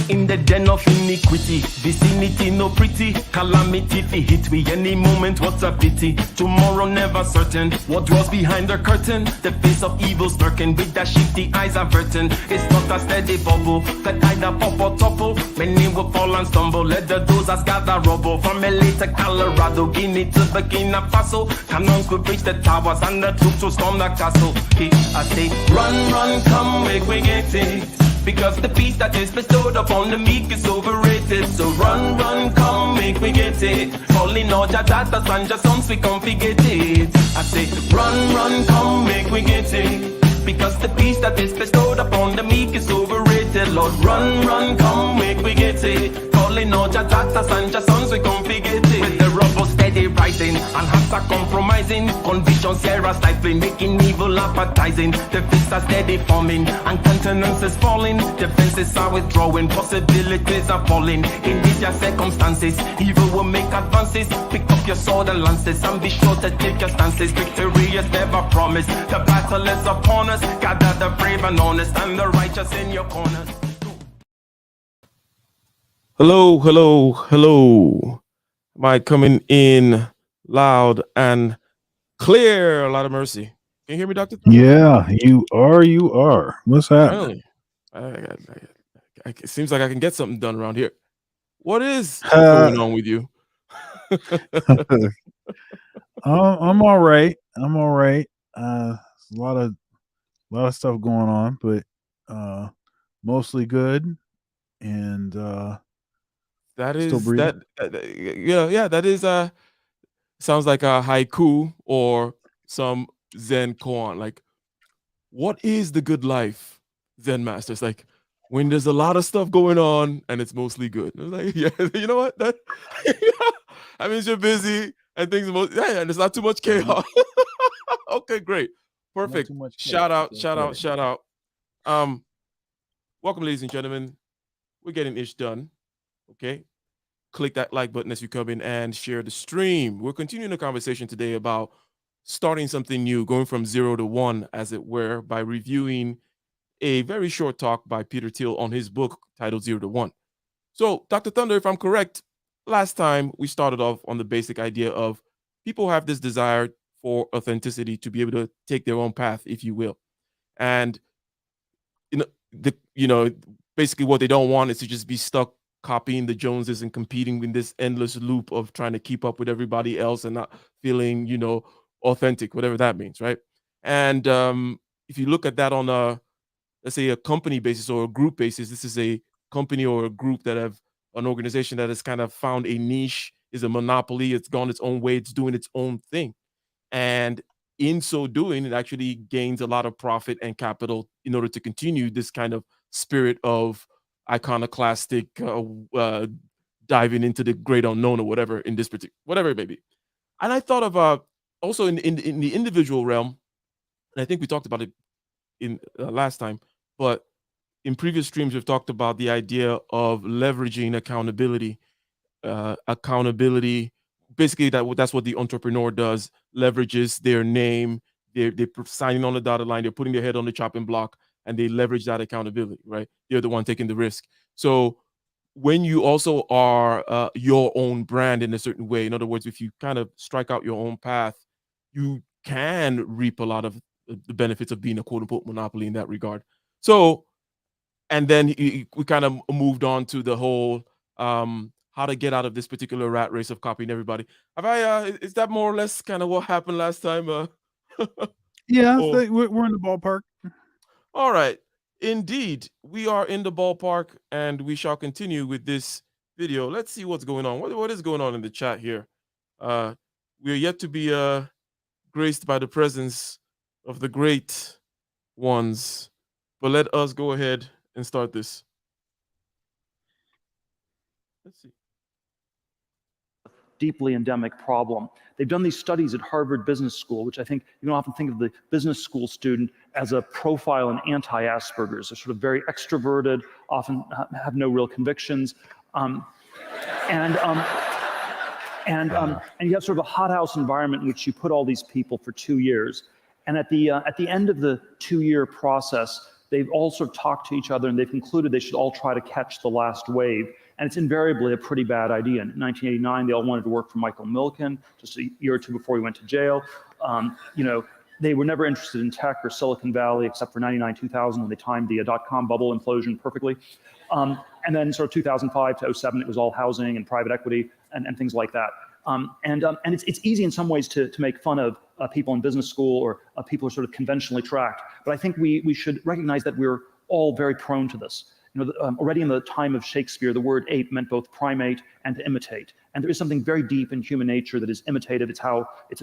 in the den of iniquity. Vicinity no pretty, calamity fi hit we any moment. What's a pity? Tomorrow never certain. What dwells behind the curtain? The face of evil's lurking with that shifty eyes averting. It's not a steady bubble that either pop or topple. Many will fall and stumble. Let the dozers gather rubble. From LA to Colorado, Guinea to Burkina Faso. Cannons could reach the towers and the troops will storm the castle. I say, run, run, come, make we get it. Because the peace that is bestowed upon the meek is overrated. So run, run, come, make we get it. Calling all your daughters and your sons, we come forget it. I say, run, run, come, make we get it. Because the peace that is bestowed upon the meek is overrated. Lord, run, run, come, make we get it. Calling all your daughters and your sons, we come forget it. With the rubble steady rising, and hearts are compromising. Convictions here are stifling, making evil appetizing. The fists are steady forming, and countenance is falling. Defenses are withdrawing, possibilities are falling. In these your circumstances, evil will make advances. Pick up your sword and lances, and be sure to take your stances. Victory is never promised, the battle is upon us. Gather the brave and honest, and the righteous in your corners. Hello, hello, hello. Am I coming in loud and clear? A lot of mercy. Can you hear me, Doctor? Yeah, you are. You are. What's happening? It seems like I can get something done around here. What is going on with you? I'm all right. I'm all right. A lot of stuff going on, but mostly good. And that is still breathing. that is sounds like a haiku or some Zen koan. Like, what is the good life, Zen masters? Like, when there's a lot of stuff going on and it's mostly good. Like, yeah, you know what? That I mean, you're busy and things and there's not too much chaos. Okay, great. Perfect. Shout out. Welcome, ladies and gentlemen. We're getting ish done. Okay. Click that like button as you come in and share the stream. We're continuing the conversation today about starting something new, going from 0 to 1, as it were, by reviewing a very short talk by Peter Thiel on his book titled 0 to 1. So, Dr. Thunder, if I'm correct, last time we started off on the basic idea of people have this desire for authenticity, to be able to take their own path, if you will. And basically what they don't want is to just be stuck copying the Joneses and competing in this endless loop of trying to keep up with everybody else and not feeling, authentic, whatever that means, right? And if you look at that on let's say a company basis or a group basis, this is a company or a group that have an organization that has kind of found a niche, is a monopoly, it's gone its own way, it's doing its own thing. And in so doing, it actually gains a lot of profit and capital in order to continue this kind of spirit of iconoclastic diving into the great unknown or whatever in this particular, whatever it may be. And I thought of also in the individual realm, and I think we talked about it in last time, but in previous streams we've talked about the idea of leveraging accountability. Basically that's what the entrepreneur does, leverages their name, they're signing on the dotted line, they're putting their head on the chopping block, and they leverage that accountability, right? They're the one taking the risk. So when you also are your own brand in a certain way, in other words, if you kind of strike out your own path, you can reap a lot of the benefits of being a quote unquote monopoly in that regard. So, and then we kind of moved on to the whole how to get out of this particular rat race of copying everybody. Is that more or less kind of what happened last time? Yeah, we're in the ballpark. All right. Indeed, we are in the ballpark, and we shall continue with this video. Let's see what's going on. What is going on in the chat here? We are yet to be graced by the presence of the great ones, but let us go ahead and start this. Let's see. Deeply endemic problem. They've done these studies at Harvard Business School, which I think you can often think of the business school student as a profile in anti-Asperger's. They're sort of very extroverted, often have no real convictions, and you have sort of a hothouse environment in which you put all these people for 2 years. And at the end of the 2-year process, they've all sort of talked to each other and they've concluded they should all try to catch the last wave. And it's invariably a pretty bad idea. In 1989, they all wanted to work for Michael Milken, just a year or two before he went to jail. They were never interested in tech or Silicon Valley, except for 99, 2000, when they timed the dot-com bubble implosion perfectly. And then sort of 2005 to 07, it was all housing and private equity and things like that. And it's easy in some ways to make fun of people in business school or people who are sort of conventionally tracked. But I think we should recognize that we're all very prone to this. Already in the time of Shakespeare, the word ape meant both primate and to imitate. And there is something very deep in human nature that is imitative. It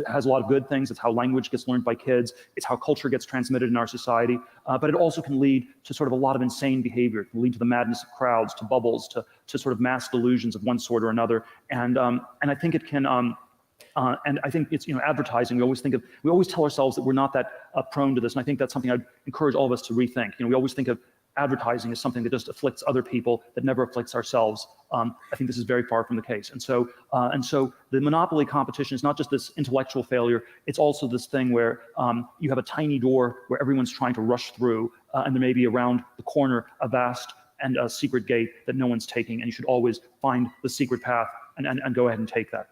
has a lot of good things. It's how language gets learned by kids. It's how culture gets transmitted in our society. But it also can lead to sort of a lot of insane behavior. It can lead to the madness of crowds, to bubbles, to sort of mass delusions of one sort or another. And I think it can. And I think it's, advertising. We always tell ourselves that we're not that prone to this. And I think that's something I'd encourage all of us to rethink. We always think of advertising as something that just afflicts other people, that never afflicts ourselves. I think this is very far from the case. And so the monopoly competition is not just this intellectual failure. It's also this thing where you have a tiny door where everyone's trying to rush through, and there may be around the corner a vast and a secret gate that no one's taking. And you should always find the secret path and go ahead and take that.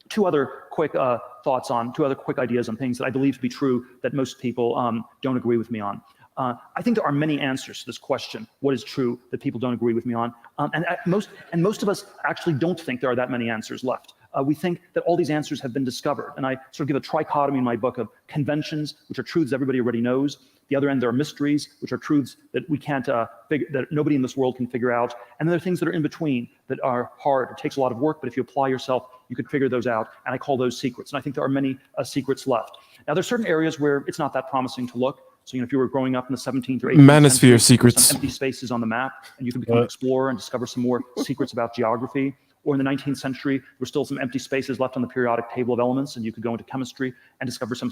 Two other quick ideas on things that I believe to be true that most people don't agree with me on. I think there are many answers to this question, what is true, that people don't agree with me on. And most of us actually don't think there are that many answers left. We think that all these answers have been discovered. And I sort of give a trichotomy in my book of conventions, which are truths everybody already knows. The other end, there are mysteries, which are truths that we can't that nobody in this world can figure out. And then there are things that are in between that are hard. It takes a lot of work, but if you apply yourself, you could figure those out. And I call those secrets. And I think there are many secrets left. Now, there are certain areas where it's not that promising to look. So, if you were growing up in the 17th or 18th Manosphere century, secrets. some empty spaces on the map, and you could become an explorer and discover some more secrets about geography. Or in the 19th century, there were still some empty spaces left on the periodic table of elements, and you could go into chemistry and discover some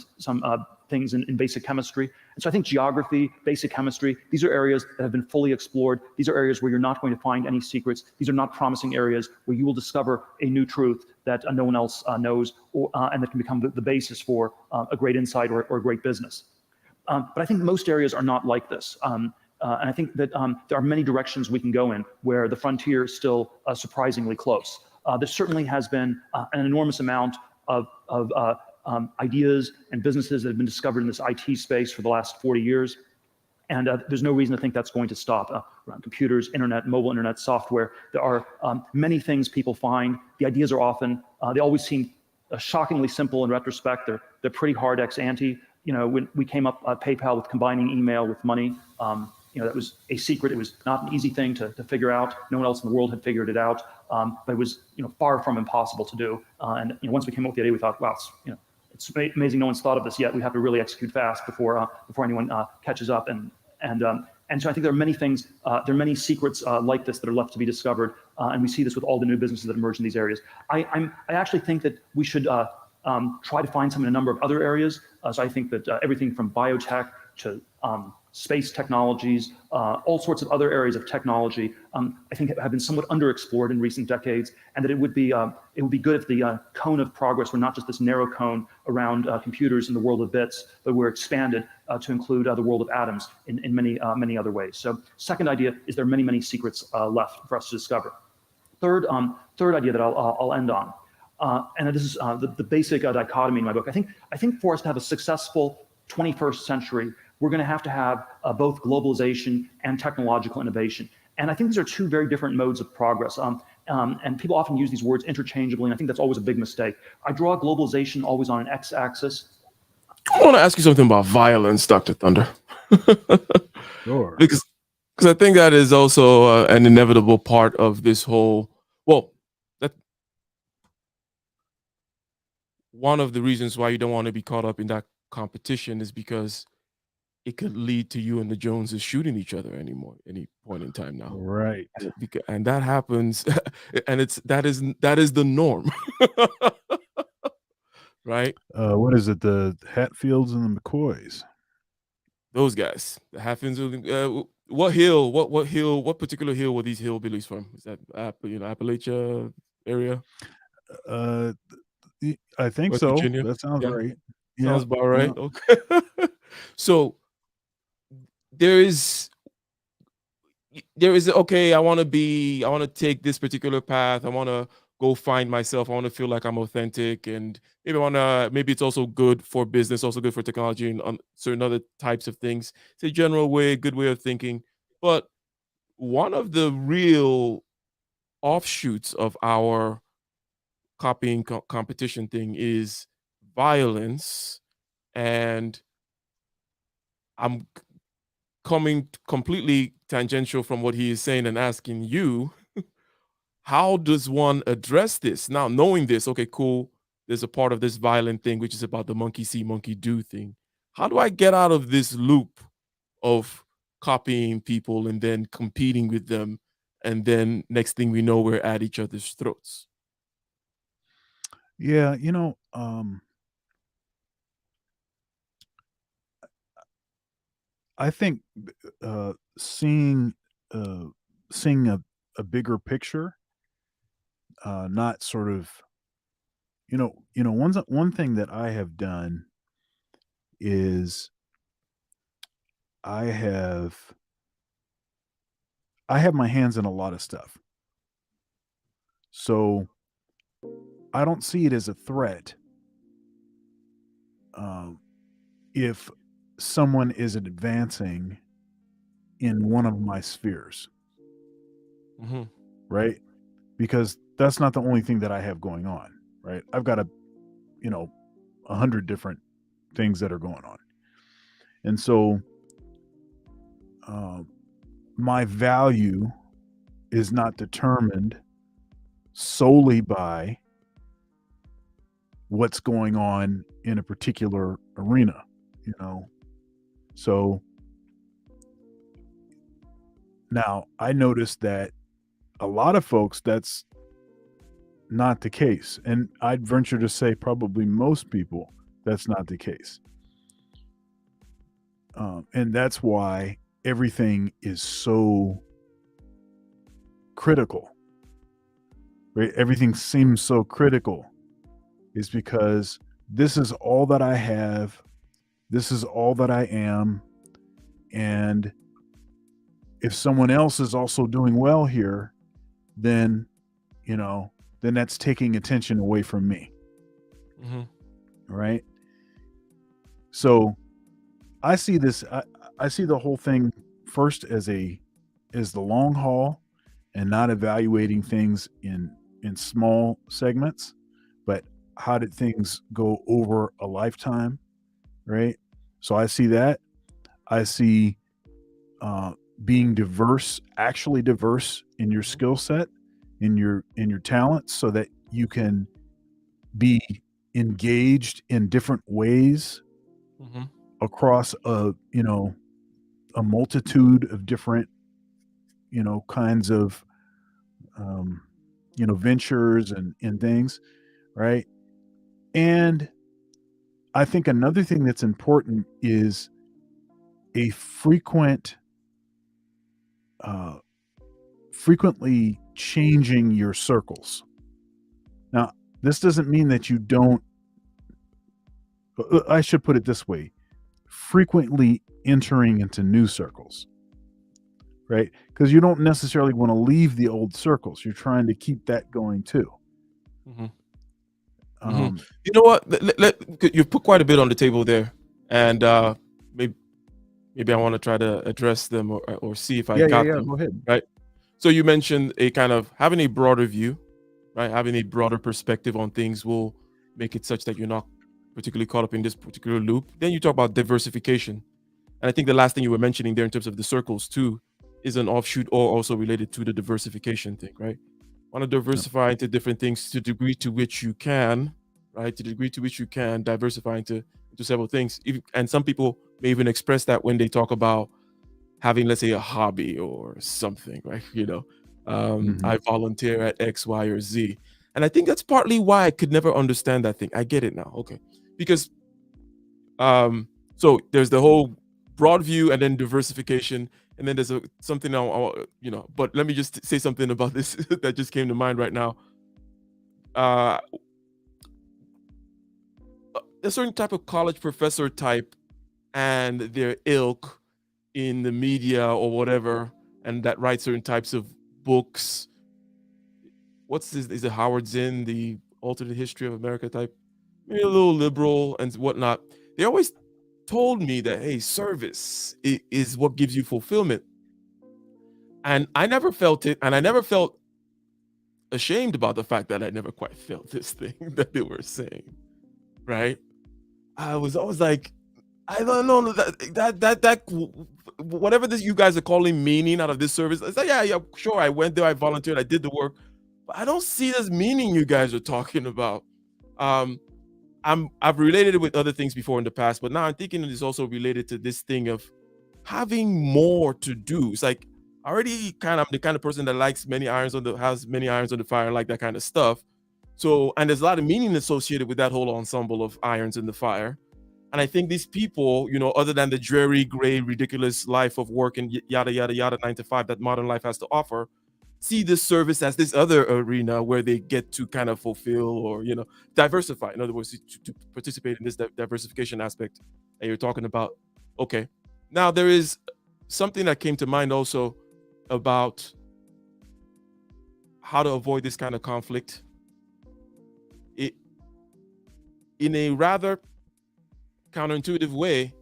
things in basic chemistry. And so I think geography, basic chemistry, these are areas that have been fully explored. These are areas where you're not going to find any secrets. These are not promising areas where you will discover a new truth that no one else knows, and that can become the basis for a great insight or a great business. But I think most areas are not like this. And I think that there are many directions we can go in where the frontier is still surprisingly close. There certainly has been an enormous amount of ideas and businesses that have been discovered in this IT space for the last 40 years. And there's no reason to think that's going to stop. Around computers, internet, mobile internet, software, there are many things people find. The ideas are often, they always seem shockingly simple in retrospect. They're pretty hard ex ante. When we came up PayPal with combining email with money, that was a secret. It was not an easy thing to figure out. No one else in the world had figured it out, but it was far from impossible to do. And once we came up with the idea, we thought, wow, it's amazing no one's thought of this yet. We have to really execute fast before anyone catches up. And so I think there are many things, there are many secrets like this that are left to be discovered, and we see this with all the new businesses that emerge in these areas. I actually think that we should try to find some in a number of other areas. So I think that everything from biotech to space technologies, all sorts of other areas of technology, I think have been somewhat underexplored in recent decades, and that it would be good if the cone of progress were not just this narrow cone around computers in the world of bits, but were expanded to include the world of atoms in many other ways. So, second idea is there are many secrets left for us to discover. Third idea that I'll end on. And this is the basic dichotomy in my book. I think for us to have a successful 21st century, we're going to have both globalization and technological innovation. And I think these are two very different modes of progress. And people often use these words interchangeably, and I think that's always a big mistake. I draw globalization always on an x-axis. I want to ask you something about violence, Dr. Thunder. Sure. Because I think that is also an inevitable part of this whole, one of the reasons why you don't want to be caught up in that competition is because it could lead to you and the Joneses shooting each other any point in time now. Right. And that happens, and that is the norm. Right? What is it? The Hatfields and the McCoys. Those guys. The Hatfields. What particular hill were these hillbillies from? Is that Appalachia area? I think West so. Virginia? That sounds Yeah. right. Sounds Yeah. about right. Yeah. Okay. So there is okay, I want to take this particular path, I want to go find myself, I want to feel like I'm authentic, and maybe it's also good for business, also good for technology and certain other types of things. It's a general way, good way of thinking. But one of the real offshoots of our copying competition thing is violence. And I'm coming completely tangential from what he is saying and asking you, how does one address this? Now, knowing this, okay, cool, there's a part of this violent thing, which is about the monkey see, monkey do thing. How do I get out of this loop of copying people and then competing with them? And then next thing we know, we're at each other's throats. Yeah, I think uh, seeing uh, seeing a bigger picture, not sort of one thing that I have done is I have I have my hands in a lot of stuff, so I don't see it as a threat um, if someone is advancing in one of my spheres, Hmm. right? Because that's not the only thing that I have going on, right? I've got you know 100 different things that are going on, and so uh, my value is not determined solely by what's going on in a particular arena, you know. So now I noticed that a lot of folks, that's not the case, and I'd venture to say probably most people, that's not the case. And that's why everything is so critical, right? Everything seems so critical is because this is all that I have, this is all that I am, and if someone else is also doing well here, then you know then that's taking attention away from me, Hmm. right? So I see this. I see the whole thing first as the long haul, and not evaluating things in small segments, but how did things go over a lifetime, right? So I see that. I see uh, being diverse, actually diverse in your skill set, in your talents, so that you can be engaged in different ways Hmm. across a multitude of different kinds of um, ventures and things, right? And I think another thing that's important is a uh, frequently changing your circles. Now, this doesn't mean that you don't. I should put it this way: frequently entering into new circles, right? Because you don't necessarily want to leave the old circles. You're trying to keep that going too. Hmm. Hmm. Um, You know what? You've put quite a bit on the table there, and maybe I want to try to address them or see if I yeah, yeah, got yeah. them Go ahead. right. So you mentioned a kind of having a broader view, right? Having a broader perspective on things will make it such that you're not particularly caught up in this particular loop. Then you talk about diversification, and I think the last thing you were mentioning there in terms of the circles too is an offshoot or also related to the diversification thing, right? Want to Yeah. diversify into different things to the degree to which you can, right? To the degree to which you can diversify into several things. And some people may even express that when they talk about having, let's say, a hobby or something, right? Mhm. I volunteer at X, Y, or Z. And I think that's partly why I could never understand that thing. I get it now. Okay. Because um, so there's the whole broad view and then diversification, and then there's something But let me just say something about this that just came to mind right now. Uh, a certain type of college professor type and their ilk. in the media or whatever, and that write certain types of books. What's this? Is it Howard Zinn, the alternate history of America type? Maybe a little liberal and whatnot. They always told me that, hey, service is what gives you fulfillment. And I never felt it. And I never felt ashamed about the fact that I never quite felt this thing that they were saying. Right. I was always like, I don't know that whatever this you guys are calling meaning out of this service. I said, yeah, sure. I went there, I volunteered, I did the work, but I don't see this meaning you guys are talking about. I've related it with other things before in the past, but now I'm thinking it is also related to this thing of having more to do. It's like already I'm the kind of person that likes has many irons on the fire, like that kind of stuff. So, and there's a lot of meaning associated with that whole ensemble of irons in the fire. And I think these people, other than the dreary, gray, ridiculous life of work and yada, yada, yada, 9 to 5 that modern life has to offer, see this service as this other arena where they get to kind of fulfill or, diversify. In other words, to participate in this diversification aspect that you're talking about. Okay. Now, there is something that came to mind also about how to avoid this kind of conflict. In a rather counterintuitive way,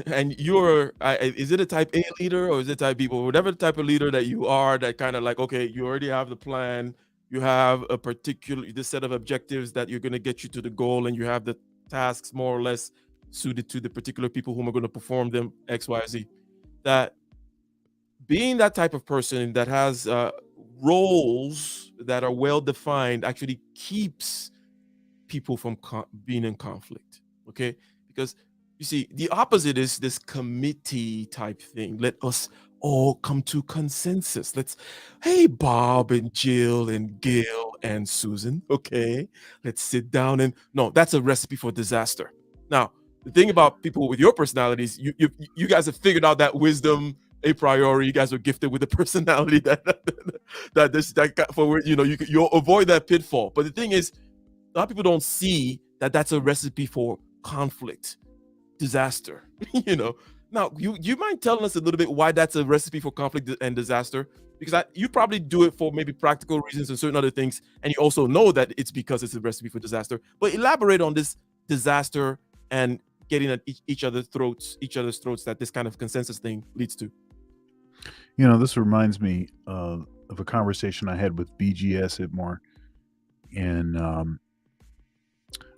and is it a type A leader or is it type B? But whatever the type of leader that you are, that kind of like, okay, you already have the plan, you have this set of objectives that you're going to get you to the goal, and you have the tasks more or less suited to the particular people whom are going to perform them, X, Y, Z. That being that type of person that has roles that are well defined actually keeps people from being in conflict. Okay, because you see, the opposite is this committee type thing. Let us all come to consensus. Hey, Bob and Jill and Gail and Susan, okay, let's sit down no, that's a recipe for disaster. Now, the thing about people with your personalities, you guys have figured out that wisdom a priori. You guys are gifted with a personality you'll avoid that pitfall. But the thing is, a lot of people don't see that that's a recipe for conflict, disaster. Now you mind telling us a little bit why that's a recipe for conflict and disaster? Because you probably do it for maybe practical reasons and certain other things, and you also know that it's because it's a recipe for disaster. But elaborate on this disaster and getting at each other's throats that this kind of consensus thing leads to. This reminds me of a conversation I had with BGS Itmore, and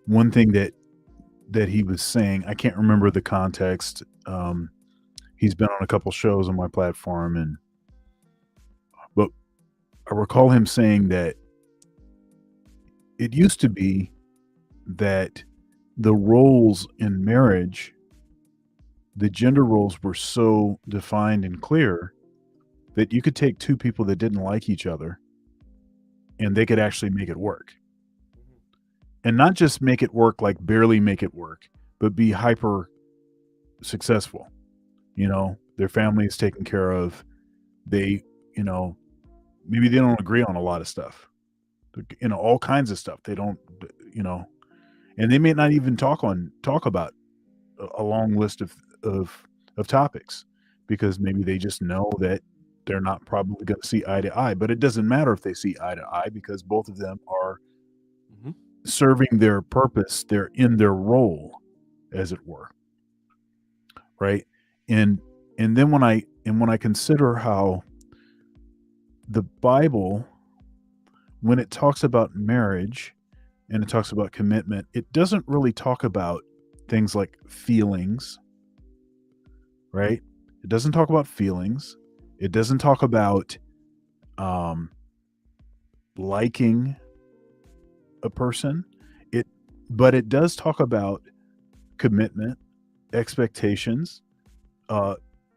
one thing that he was saying, I can't remember the context. He's been on a couple shows on my platform, but I recall him saying that it used to be that the roles in marriage, the gender roles were so defined and clear that you could take two people that didn't like each other and they could actually make it work. And not just make it work, like barely make it work, but be hyper successful. Their family is taken care of. They, maybe they don't agree on a lot of stuff, all kinds of stuff. They don't, and they may not even talk about a long list of topics, because maybe they just know that they're not probably going to see eye to eye. But it doesn't matter if they see eye to eye, because both of them are serving their purpose. They're in their role, as it were. Right. And then when I consider how the Bible, when it talks about marriage and it talks about commitment, it doesn't really talk about things like feelings, right? It doesn't talk about feelings. It doesn't talk about liking a person. But it does talk about commitment, expectations.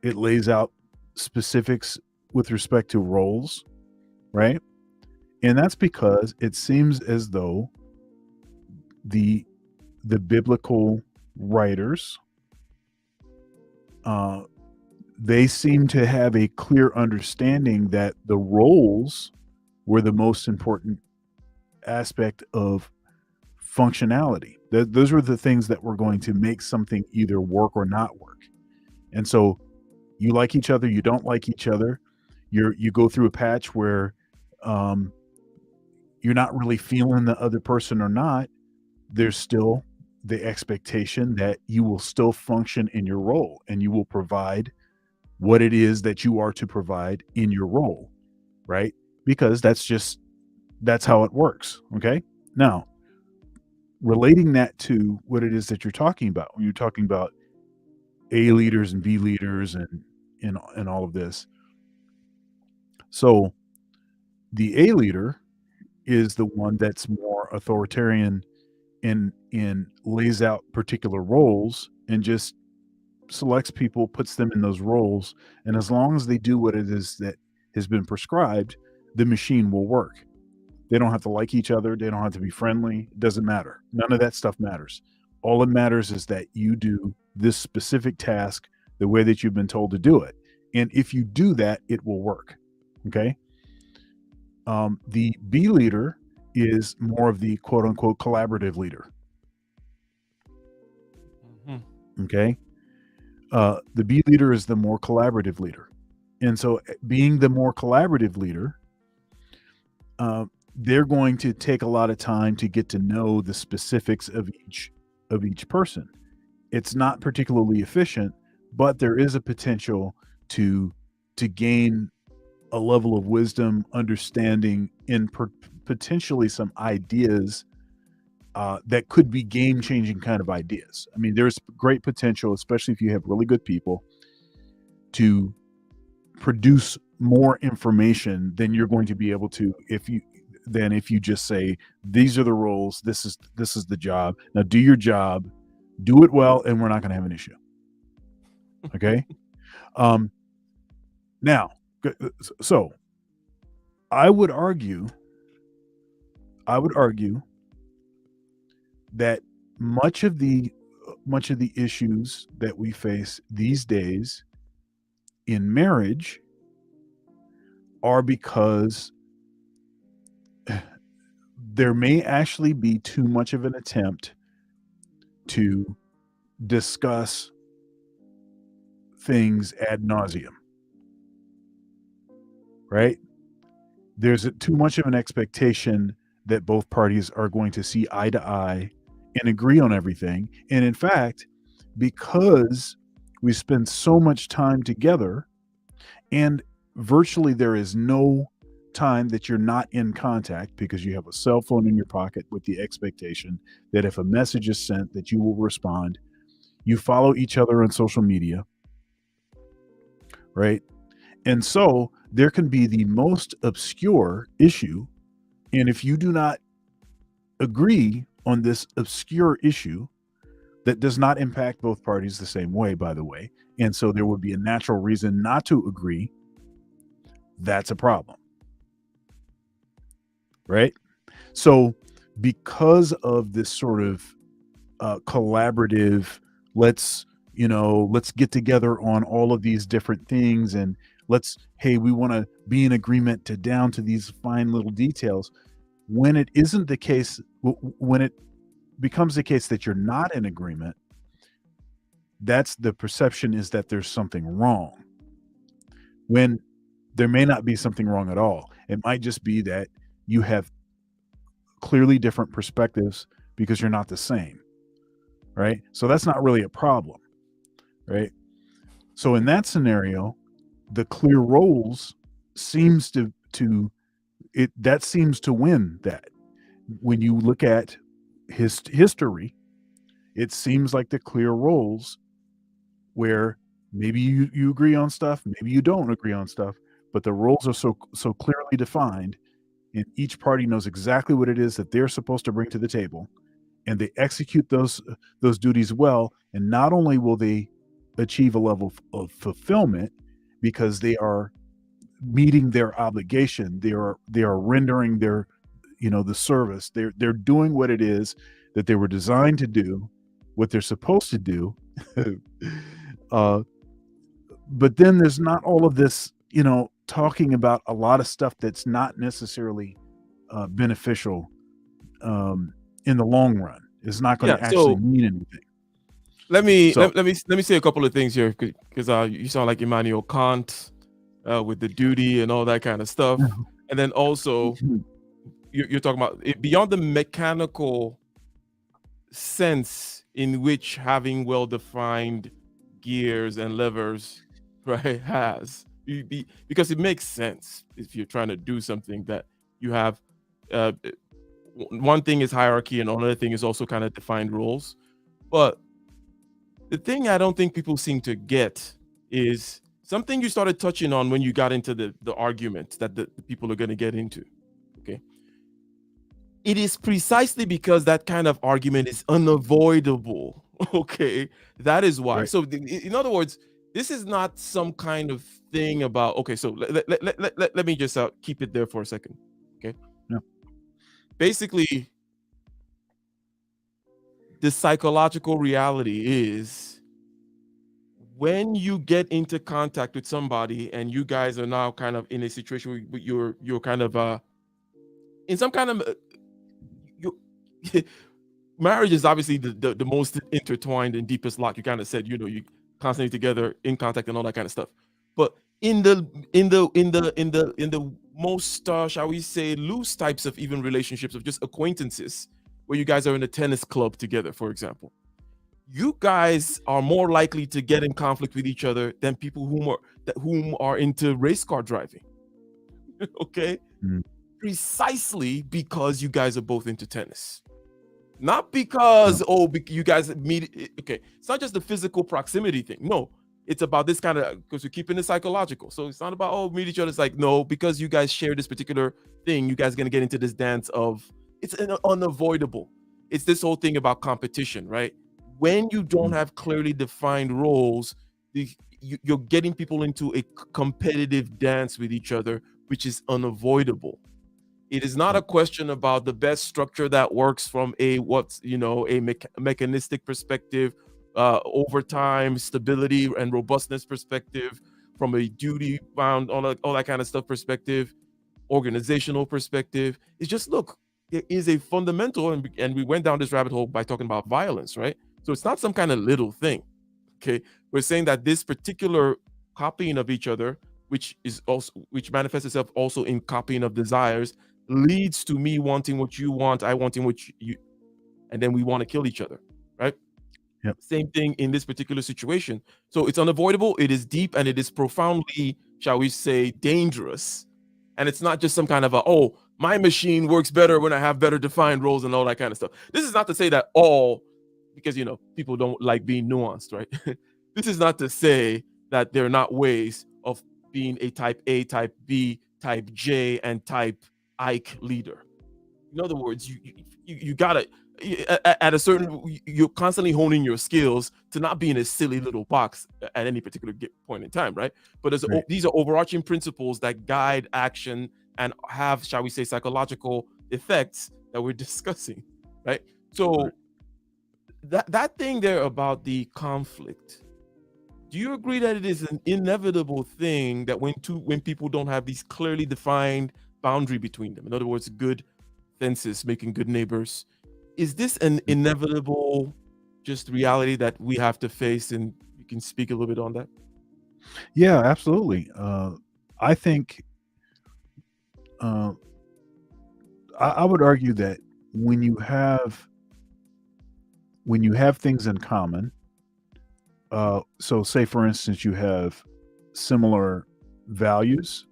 It lays out specifics with respect to roles, right? And that's because it seems as though the biblical writers, they seem to have a clear understanding that the roles were the most important aspect of functionality. Those were the things that were going to make something either work or not work. And so you like each other, you don't like each other. You go through a patch where you're not really feeling the other person or not. There's still the expectation that you will still function in your role and you will provide what it is that you are to provide in your role, right? Because that's how it works. Okay. Now, relating that to what it is that you're talking about, when you're talking about A leaders and B leaders and all of this. So the A leader is the one that's more authoritarian and lays out particular roles and just selects people, puts them in those roles, and as long as they do what it is that has been prescribed, the machine will work. They don't have to like each other, they don't have to be friendly, it doesn't matter. None of that stuff matters. All that matters is that you do this specific task the way that you've been told to do it, and if you do that, it will work. Okay. The B leader is more of the quote unquote collaborative leader. Okay. The B leader is the more collaborative leader. And so being the more collaborative leader, they're going to take a lot of time to get to know the specifics of each person. It's not particularly efficient, but there is a potential to gain a level of wisdom, understanding, and potentially some ideas that could be game-changing kind of ideas. I mean, there's great potential, especially if you have really good people, to produce more information than you're going to be able to if you just say, these are the roles, this is the job. Now do your job, do it well, and we're not going to have an issue. Okay. Now, so I would argue that much of the issues that we face these days in marriage are because there may actually be too much of an attempt to discuss things ad nauseum, right? There's too much of an expectation that both parties are going to see eye to eye and agree on everything. And in fact, because we spend so much time together and virtually there is no time that you're not in contact, because you have a cell phone in your pocket with the expectation that if a message is sent that you will respond. You follow each other on social media, right? And so there can be the most obscure issue, and if you do not agree on this obscure issue that does not impact both parties the same way, by the way, and so there would be a natural reason not to agree, that's a problem. Right? So because of this sort of collaborative, let's get together on all of these different things, and we want to be in agreement down to these fine little details. When it isn't the case, when it becomes the case that you're not in agreement, that's the perception, is that there's something wrong, when there may not be something wrong at all. It might just be that you have clearly different perspectives because you're not the same, right? So that's not really a problem, right? So in that scenario, the clear roles seems to win that. When you look at history, it seems like the clear roles, where maybe you agree on stuff, maybe you don't agree on stuff, but the roles are so clearly defined, and each party knows exactly what it is that they're supposed to bring to the table, and they execute those duties well. And not only will they achieve a level of fulfillment because they are meeting their obligation, they are rendering their the service, they're doing what it is that they were designed to do, what they're supposed to do. But then there's not all of this talking about a lot of stuff that's not necessarily beneficial in the long run. It's not going to actually mean anything. So let me say a couple of things here because you sound like Immanuel Kant with the duty and all that kind of stuff, and then also you're talking about it beyond the mechanical sense in which having well-defined gears and levers, right, because it makes sense if you're trying to do something that you have. Uh, One thing is hierarchy, and another thing is also kind of defined roles. But the thing I don't think people seem to get is something you started touching on when you got into the argument that the people are going to get into. Okay. It is precisely because that kind of argument is unavoidable. Okay. That is why. Right. So, in other words, this is not some kind of thing about, okay, so let me just keep it there for a second. Okay. Yeah. Basically, the psychological reality is when you get into contact with somebody and you guys are now kind of in a situation where you're kind of in some kind of you marriage is obviously the most intertwined and deepest lock. You kind of said, you constantly together in contact and all that kind of stuff. But in the most shall we say loose types of even relationships of just acquaintances, where you guys are in a tennis club together, for example, you guys are more likely to get in conflict with each other than people whom are into race car driving. Okay. Precisely because you guys are both into tennis. Not because you guys meet. Okay, it's not just the physical proximity thing. No, it's about this kind of, because we're keeping it psychological. So it's not about meet each other. It's like, no, because you guys share this particular thing, you guys are gonna get into this dance of, it's unavoidable. It's this whole thing about competition, right? When you don't have clearly defined roles, you're getting people into a competitive dance with each other, which is unavoidable. It is not a question about the best structure that works from a mechanistic perspective, overtime stability and robustness perspective, from a duty bound, all that kind of stuff perspective, organizational perspective. It's just, look, there is a fundamental, and we went down this rabbit hole by talking about violence, right? So it's not some kind of little thing. Okay, we're saying that this particular copying of each other, which manifests itself also in copying of desires, leads to me wanting what you want, I wanting what you, and then we want to kill each other, right? Yep. Same thing in this particular situation. So it's unavoidable, it is deep, and it is profoundly, shall we say, dangerous. And it's not just some kind of my machine works better when I have better defined roles and all that kind of stuff. This is not to say that because people don't like being nuanced, right? This is not to say that there are not ways of being a type A, type B, type J, and type Ike leader. In other words, you gotta, at a certain, you're constantly honing your skills to not be in a silly little box at any particular point in time, right? But these are overarching principles that guide action and have, shall we say, psychological effects that we're discussing, right? So that thing there about the conflict, do you agree that it is an inevitable thing that when people don't have these clearly defined boundary between them, in other words, good fences making good neighbors, is this an inevitable just reality that we have to face? And you can speak a little bit on that. Yeah, absolutely. I think I would argue that when you have things in common, so say for instance you have similar values,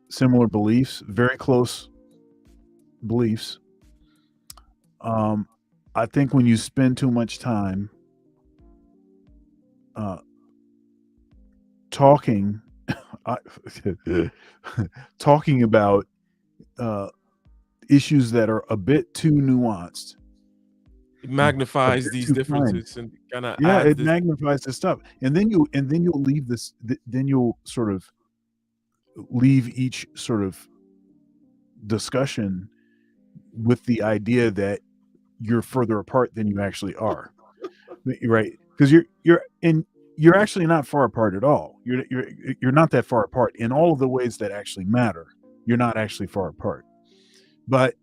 similar beliefs, very close beliefs, I think when you spend too much time talking talking about issues that are a bit too nuanced, It magnifies these differences and kind of it magnifies the stuff, and then you'll leave this. Then you'll sort of leave each sort of discussion with the idea that you're further apart than you actually are, right? Because you're actually not far apart at all. You're not that far apart in all of the ways that actually matter. You're not actually far apart, but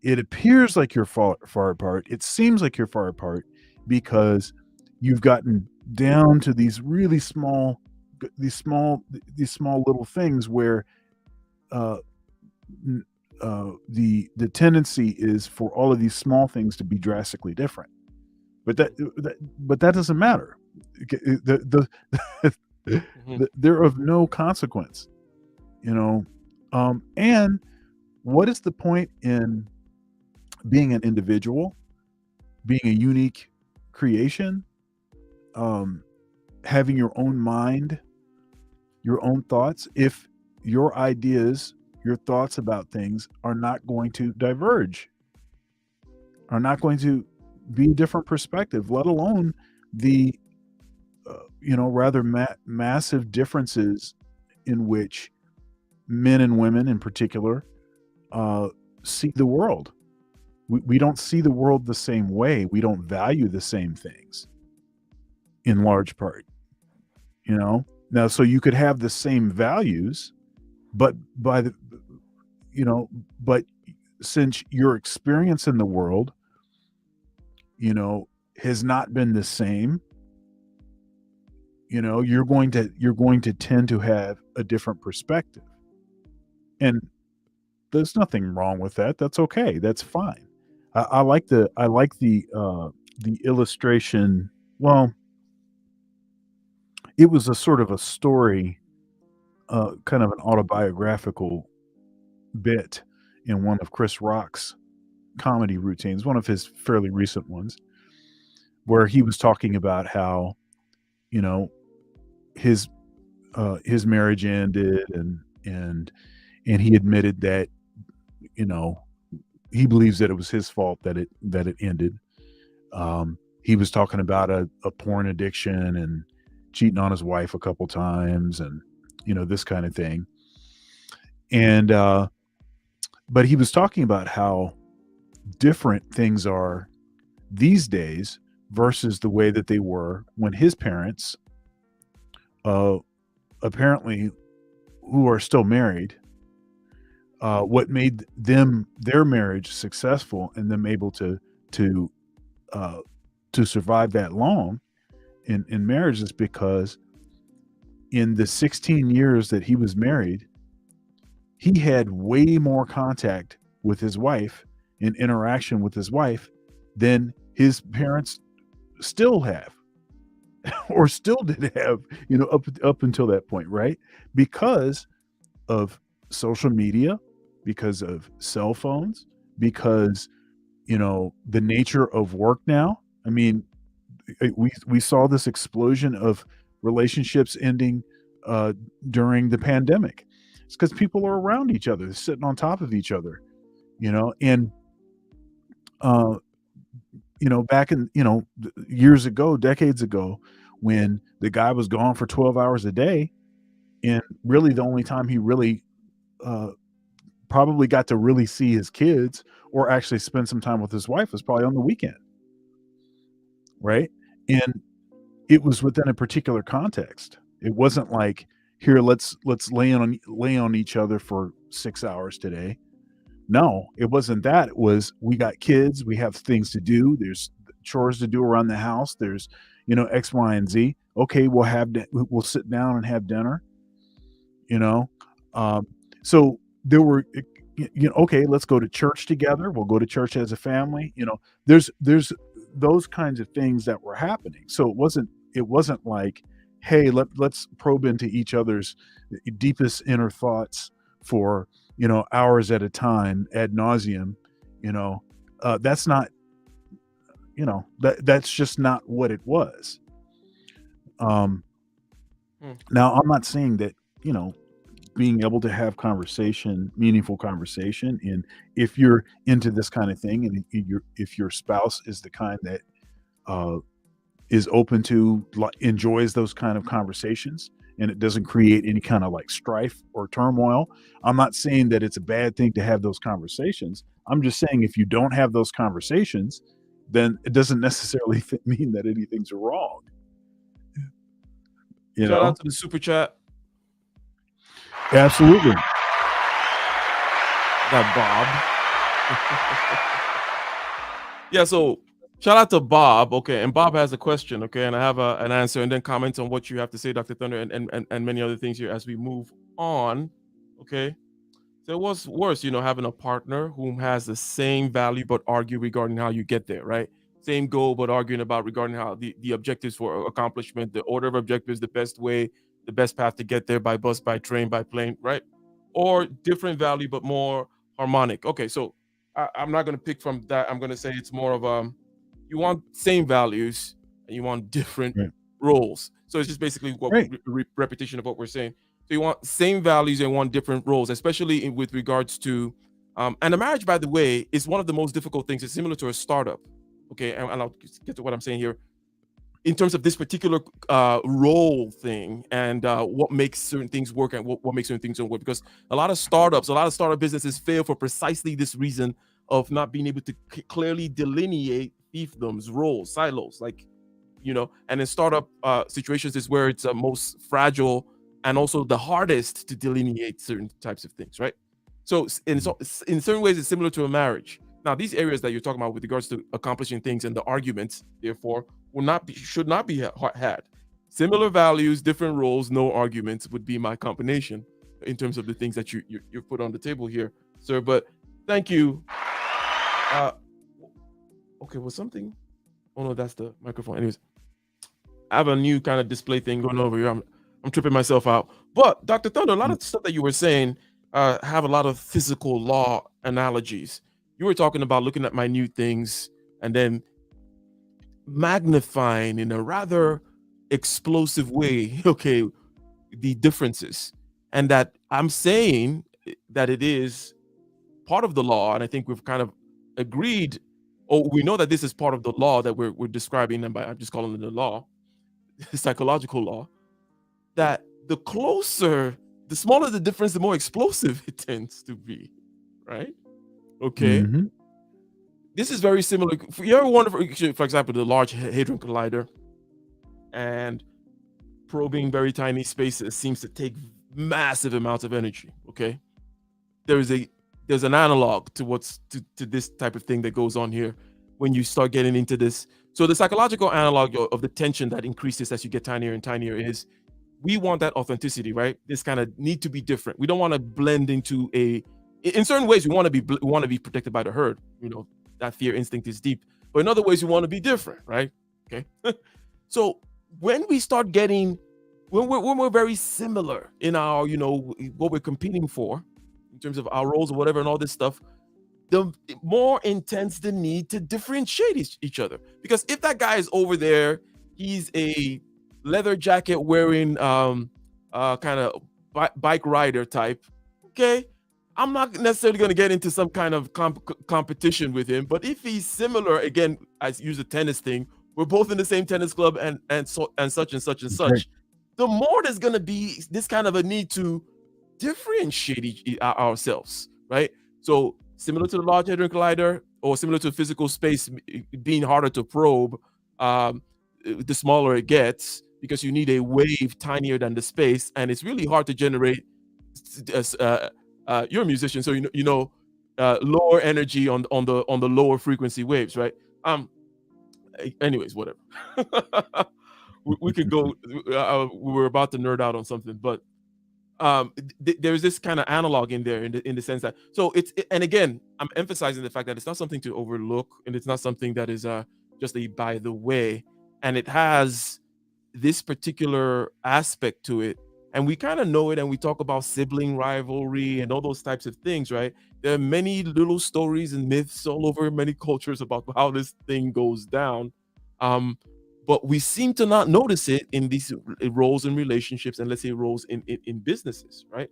it appears like you're far apart. It seems like you're far apart because you've gotten down to these really small, these small little things where uh, the tendency is for all of these small things to be drastically different. But that doesn't matter. They're of no consequence, you know. And what is the point in being an individual, being a unique creation, having your own mind, your own thoughts, if your ideas, your thoughts about things are not going to diverge, are not going to be a different perspective, let alone the rather massive differences in which men and women in particular see the world. We don't see the world the same way. We don't value the same things in large part, now, so you could have the same values, but but since your experience in the world, has not been the same, you're going to tend to have a different perspective. And there's nothing wrong with that. That's okay. That's fine. I like the illustration. Well, it was a sort of a story, kind of an autobiographical bit in one of Chris Rock's comedy routines, one of his fairly recent ones, where he was talking about how, his marriage ended, and he admitted that, he believes that it was his fault that it ended. He was talking about a porn addiction and cheating on his wife a couple times, and this kind of thing. And but he was talking about how different things are these days versus the way that they were when his parents, apparently, who are still married, what made their marriage successful and them able to survive that long in marriage is because in the 16 years that he was married, he had way more contact with his wife and interaction with his wife than his parents still have or still did have, up until that point, right? Because of social media, because of cell phones, because the nature of work now. I mean, we saw this explosion of relationships ending during the pandemic. It's because people are around each other, they're sitting on top of each other, and back in years ago, decades ago, when the guy was gone for 12 hours a day, and really the only time he really probably got to really see his kids or actually spend some time with his wife was probably on the weekend, right? And it was within a particular context. It wasn't like, here, let's lay on each other for 6 hours today. No, it wasn't that. It was, we got kids, we have things to do, there's chores to do around the house, there's X, Y, and Z. Okay, we'll sit down and have dinner. So there were, okay, let's go to church together. We'll go to church as a family. There's those kinds of things that were happening. So it wasn't like, hey, let's probe into each other's deepest inner thoughts for hours at a time ad nauseum. That's not, that's just not what it was. Now, I'm not saying that being able to have meaningful conversation, and if you're into this kind of thing, and if your spouse is the kind that is open to, enjoys those kind of conversations, and it doesn't create any kind of like strife or turmoil, I'm not saying that it's a bad thing to have those conversations. I'm just saying if you don't have those conversations, then it doesn't necessarily mean that anything's wrong. Shout out to the super chat. Absolutely. That Bob. Yeah, so Shout out to Bob. Okay, and Bob has a question. Okay, and I have an answer, and then comments on what you have to say, Dr. Thunder, and many other things here as we move on. Okay, so what's worse, having a partner whom has the same value but argue regarding how you get there, right? Same goal but arguing about regarding how the objectives for accomplishment, the order of objectives, the best way, the best path to get there by bus, by train, by plane, right? Or different value but more harmonic. Okay, so I'm not going to pick from that. I'm going to say it's more of you want same values and you want different Right. roles. So it's just basically what Right. repetition of what we're saying. So you want same values and want different roles, especially with regards to, and a marriage, by the way, is one of the most difficult things. It's similar to a startup. Okay, and I'll get to what I'm saying here in terms of this particular role thing and what makes certain things work and what makes certain things don't work. Because a lot of startup businesses fail for precisely this reason of not being able to clearly delineate fiefdoms, roles, silos, like, and in startup situations is where it's most fragile and also the hardest to delineate certain types of things, right? So in certain ways, it's similar to a marriage. Now, these areas that you're talking about with regards to accomplishing things and the arguments, therefore, should not be had. Similar values, different roles, no arguments would be my combination in terms of the things that you put on the table here, sir. But thank you. Okay, was something? Oh no, that's the microphone. Anyways, I have a new kind of display thing going over here. I'm tripping myself out. But Dr. Thunder, a lot of the stuff that you were saying have a lot of physical law analogies. You were talking about looking at minute things and then magnifying in a rather explosive way, okay, the differences. And that I'm saying that it is part of the law, and I think we've kind of agreed, or we know that this is part of the law that we're describing, and I'm just calling it the law, the psychological law, that the smaller the difference, the more explosive it tends to be, right? Okay. Mhm. This is very similar. You ever wonder, for example, the Large Hadron Collider and probing very tiny spaces seems to take massive amounts of energy. Okay, there's an analog to to this type of thing that goes on here when you start getting into this. So the psychological analog of the tension that increases as you get tinier and tinier is we want that authenticity, right? This kind of need to be different. We don't want to blend into in certain ways we want to be protected by the herd. That fear instinct is deep, but in other ways we want to be different, right? Okay. So when we start getting when we're very similar in our what we're competing for in terms of our roles or whatever and all this stuff, the more intense the need to differentiate each other. Because if that guy is over there, he's a leather jacket wearing kind of bike rider type, okay, I'm not necessarily going to get into some kind of competition with him. But if he's similar, again, I use a tennis thing, we're both in the same tennis club and such and such and such, Right. the more there's going to be this kind of a need to differentiate ourselves, right? So similar to the Large Hadron Collider, or similar to physical space being harder to probe, the smaller it gets, because you need a wave tinier than the space, and it's really hard to generate. You're a musician, so lower energy on the lower frequency waves, right? Anyways, whatever. we could go. We were about to nerd out on something, but there's this kind of analog in there in the sense that, so and again, I'm emphasizing the fact that it's not something to overlook, and it's not something that is just a by the way, and it has this particular aspect to it, and we kind of know it, and we talk about sibling rivalry and all those types of things, right? There are many little stories and myths all over many cultures about how this thing goes down, but we seem to not notice it in these roles in relationships, and let's say roles in businesses, right?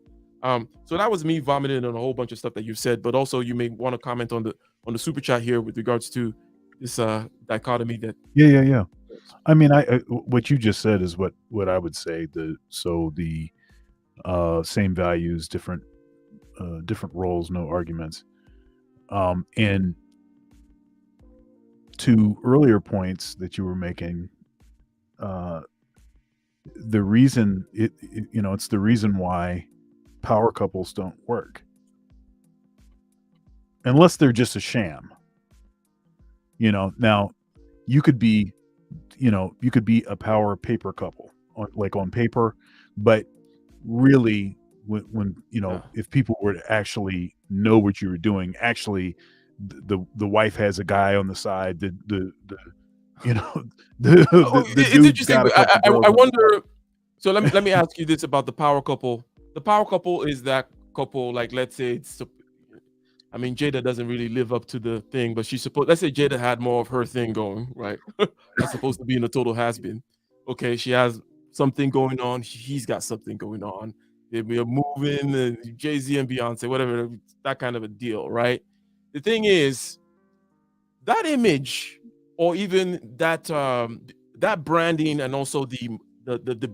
So that was me vomiting on a whole bunch of stuff that you've said, but also you may want to comment on the super chat here with regards to this dichotomy that. Yeah. I mean, what you just said is what I would say. The same values, different roles, no arguments. And to earlier points that you were making, the reason it's the reason why power couples don't work, unless they're just a sham. Now you could be, you could be a power paper couple on paper, but really when if people were to actually know what you were doing, actually the wife has a guy on the side, the It's dude's interesting. got a But couple girls I on the side. wonder. So let me ask you this about the power couple. The power couple is that couple, like, let's say I mean, Jada doesn't really live up to the thing, but she's supposed. Let's say Jada had more of her thing going, right? As opposed to being a total has-been. Okay, she has something going on. He's got something going on. They'll be moving, Jay-Z and Beyonce, whatever, that kind of a deal, right? The thing is, that image, or even that branding, and also the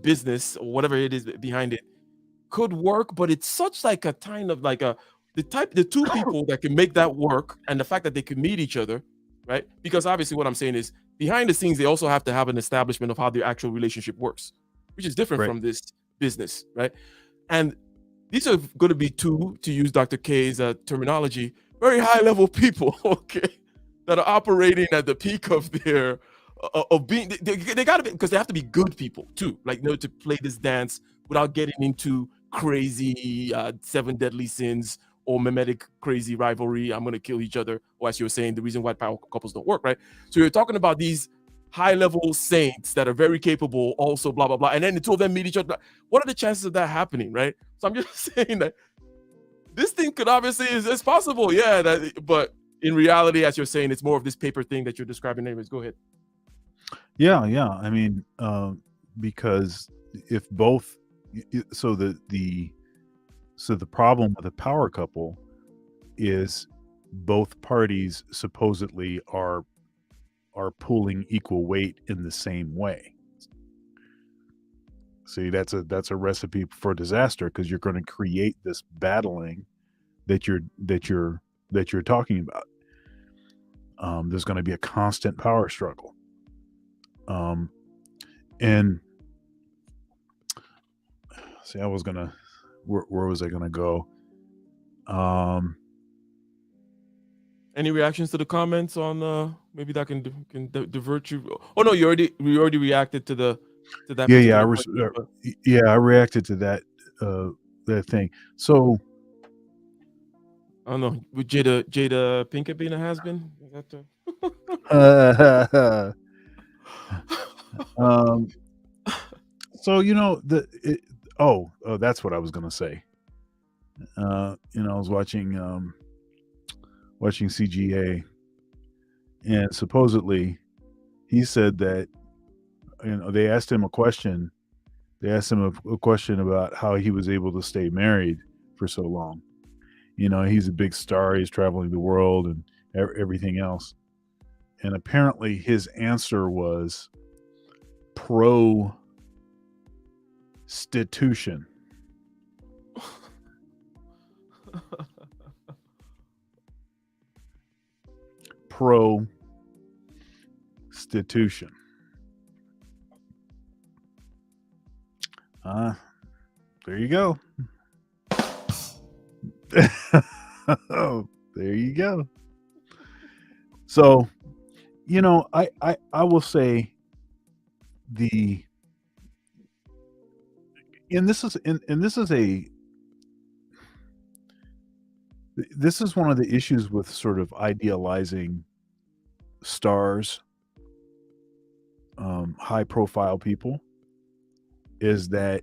business or whatever it is behind it, could work, but it's such like a kind of like the two people that can make that work, and the fact that they can meet each other, right? Because obviously what I'm saying is, behind the scenes, they also have to have an establishment of how the actual relationship works, which is different Right. from this business, right? And these are going to be two, to use Dr. K's terminology, very high level people, okay, that are operating at the peak of their of being. They got to be, because they have to be good people too, like, to play this dance without getting into crazy 7 deadly sins or mimetic crazy rivalry. I'm going to kill each other, or as you were saying, the reason why power couples don't work, right? So you're talking about these high level saints that are very capable, also blah blah blah, and then the two of them meet each other. What are the chances of that happening, right? So I'm just saying that this thing could obviously it's possible, yeah. But in reality, as you're saying, it's more of this paper thing that you're describing. Anyways, go ahead. Yeah. I mean, because if both, so the problem with a power couple is both parties supposedly are pulling equal weight in the same way. See, that's a recipe for disaster, because you're going to create this battling that you're talking about. There's going to be a constant power struggle. And see, I was gonna, where was I gonna go? Any reactions to the comments on maybe that can divert you? Oh no, we already reacted to that. Yeah, particular point, but- I reacted to that thing. So I don't know, with Jada Pinkett being a has-been? Is that the... so that's what I was gonna say. I was watching CGA, and supposedly he said that they asked him a question. They asked him a question about how he was able to stay married for so long. He's a big star. He's traveling the world and everything else. And apparently his answer was prostitution. Prostitution. There you go. There you go. So, I will say this is one of the issues with sort of idealizing stars, high profile people, is that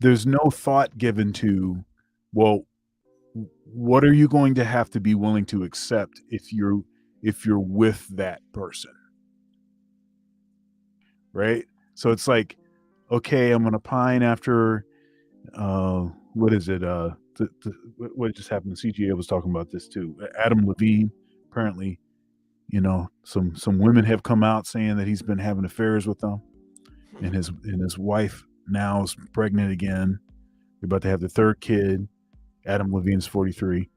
there's no thought given to, well, what are you going to have to be willing to accept if you're with that person, right? So it's like, okay, I'm gonna pine after what is it, what just happened? CGA was talking about this too. Adam Levine, apparently, some women have come out saying that he's been having affairs with them, and his wife now is pregnant again. They're about to have the third kid. Adam Levine's 43.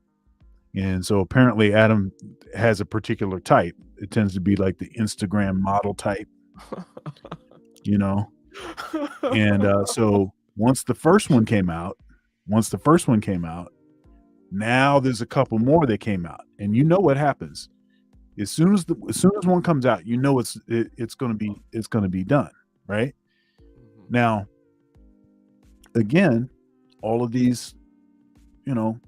And so apparently Adam has a particular type. It tends to be like the Instagram model type, And so once the first one came out, now there's a couple more that came out. And you know what happens. As soon as one comes out, you know it's going to be done, right? Now, again, all of these,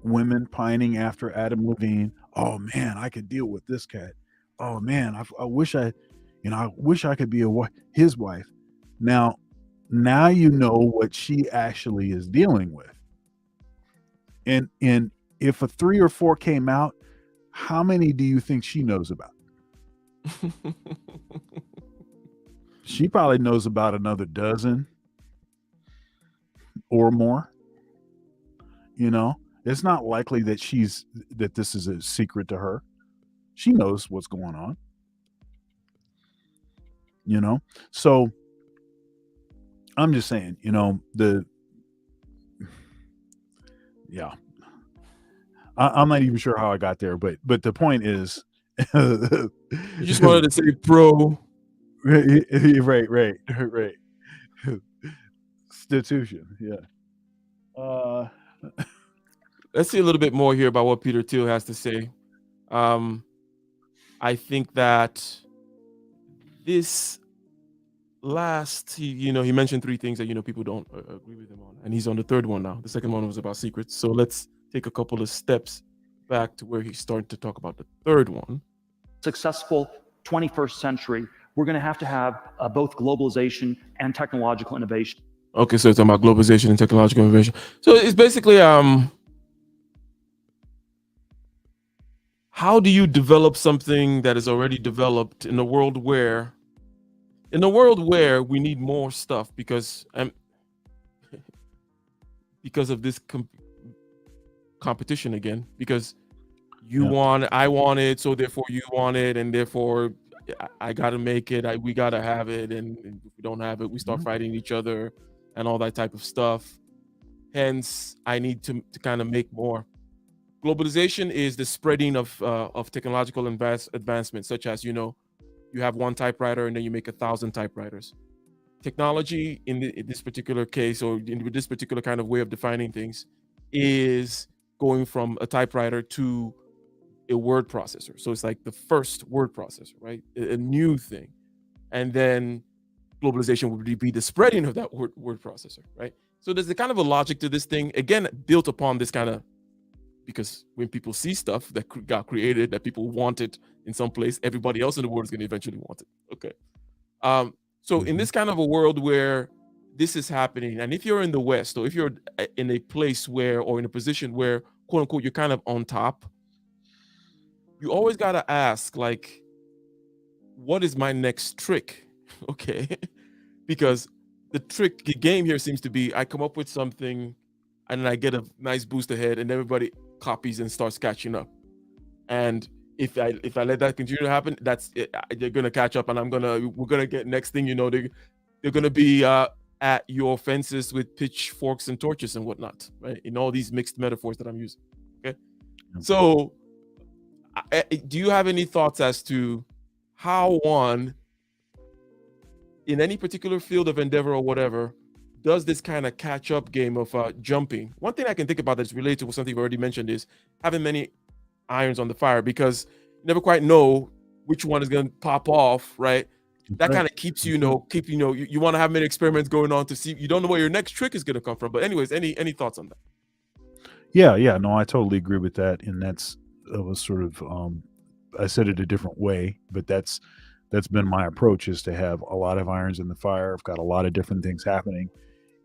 women pining after Adam Levine. Oh man, I could deal with this cat. Oh man, I wish I could be his wife. Now you know what she actually is dealing with. And if a 3 or 4 came out, how many do you think she knows about? She probably knows about another dozen or more. It's not likely that this is a secret to her. She knows what's going on. So I'm just saying, I'm not even sure how I got there, but the point is, You just wanted to say pro. right. Institution, yeah. Let's see a little bit more here about what Peter Thiel has to say. I think that this he mentioned 3 things that people don't agree with him on, and he's on the 3rd one now. The 2nd one was about secrets. So let's take a couple of steps back to where he started to talk about the 3rd one. Successful 21st century, we're going to have both globalization and technological innovation. Okay, so it's about globalization and technological innovation. So it's basically how do you develop something that is already developed in a world where we need more stuff because of this competition again, because I want it, so therefore you want it, and therefore I gotta make it, we gotta have it, and if we don't have it, we start fighting each other and all that type of stuff. Hence, I need to kind of make more. Globalization is the spreading of technological advancements, such as you have one typewriter and then you make 1,000 typewriters. Technology in this particular case, or in this particular kind of way of defining things, is going from a typewriter to a word processor. So it's like the first word processor, right? A new thing. And then globalization would be the spreading of that word processor, right? So there's a kind of a logic to this thing, again, built upon this kind of, because when people see stuff that got created, that people wanted in some place, everybody else in the world is going to eventually want it. Okay. So in this kind of a world where this is happening, and if you're in the West, or if you're in a place where, or in a position where, quote unquote, you're kind of on top, you always got to ask, like, what is my next trick? Okay. Because the game here seems to be, I come up with something and then I get a nice boost ahead and everybody copies and starts catching up. And if I let that continue to happen, that's it. They're gonna catch up, and we're gonna get, next thing you know, they're gonna be at your fences with pitchforks and torches and whatnot, right? In all these mixed metaphors that I'm using. Okay. So do you have any thoughts as to how one, in any particular field of endeavor or whatever, does this kind of catch up game of jumping? One thing I can think about that's related to something you've already mentioned is having many irons on the fire, because you never quite know which one is going to pop off, right? That kind of keeps you want to have many experiments going on to see, you don't know where your next trick is going to come from. But anyways, any thoughts on that? Yeah, no, I totally agree with that. And that was sort of, I said it a different way, but that's been my approach, is to have a lot of irons in the fire. I've got a lot of different things happening.